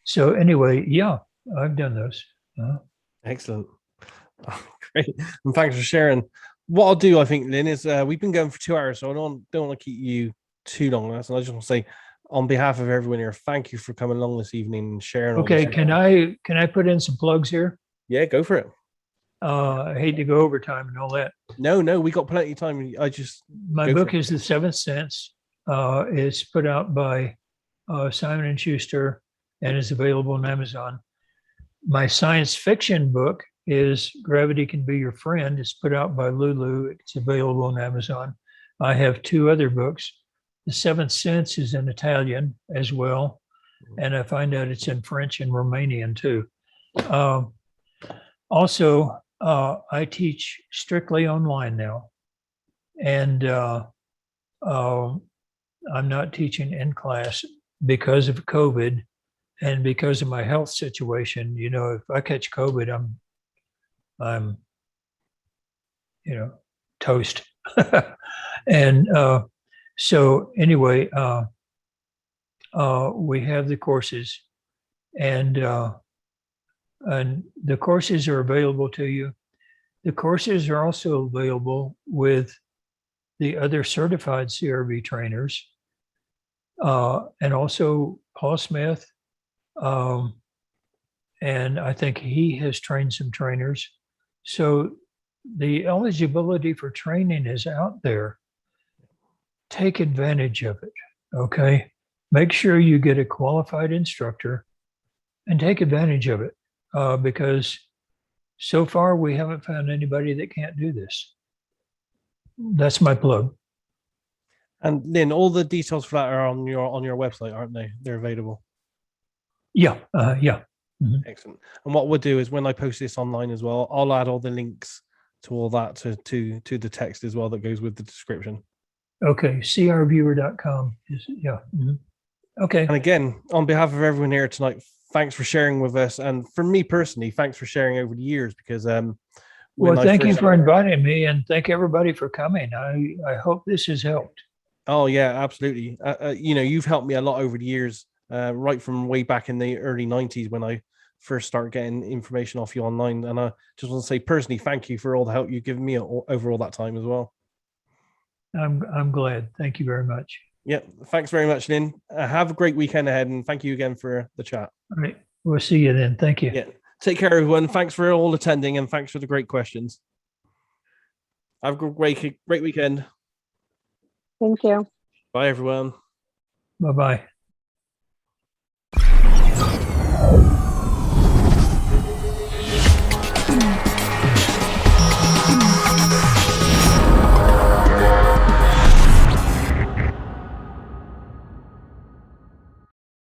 So anyway, yeah, I've done those. Excellent. Great. And thanks for sharing. What I'll do, I think, Lyn, is we've been going for 2 hours, so I don't want to keep you too long. So I just want to say, on behalf of everyone here, thank you for coming along this evening and sharing. Okay, can I put in some plugs here? Yeah, go for it. I hate to go overtime and all that. No, we got plenty of time. My book is The Seventh Sense. It's put out by Simon & Schuster and is available on Amazon. My science fiction book is Gravity Can Be Your Friend. It's put out by Lulu. It's available on Amazon. I have 2 other books. The Seventh Sense is in Italian as well. And I find out it's in French and Romanian too. Also, I teach strictly online now. And I'm not teaching in class because of COVID and because of my health situation. If I catch COVID, I'm toast. And so anyway, we have the courses, and the courses are available to you. The courses are also available with the other certified CRV trainers, and also Paul Smith. And I think he has trained some trainers. So the eligibility for training is out there. Take advantage of it, okay? Make sure you get a qualified instructor and take advantage of it, because so far we haven't found anybody that can't do this. That's my plug. And Lyn, all the details for that are on your website, aren't they? They're available. Yeah, yeah. Mm-hmm. Excellent. And what we'll do is when I post this online as well, I'll add all the links to all that to the text as well that goes with the description. Okay, crviewer.com is, yeah. Mm-hmm. Okay. And again, on behalf of everyone here tonight, thanks for sharing with us. And for me personally, thanks for sharing over the years, because well, thank you for inviting me, and thank everybody for coming. I hope this has helped. Oh yeah, absolutely. You've helped me a lot over the years, right from way back in the early 90s when I first started getting information off you online. And I just want to say personally, thank you for all the help you've given me over all that time as well. I'm glad. Thank you very much. Yeah, thanks very much, Lyn. Have a great weekend ahead, and thank you again for the chat. All right, we'll see you then. Thank you. Yeah, take care, everyone. Thanks for all attending, and thanks for the great questions. Have a great weekend. Thank you. Bye, everyone. Bye-bye.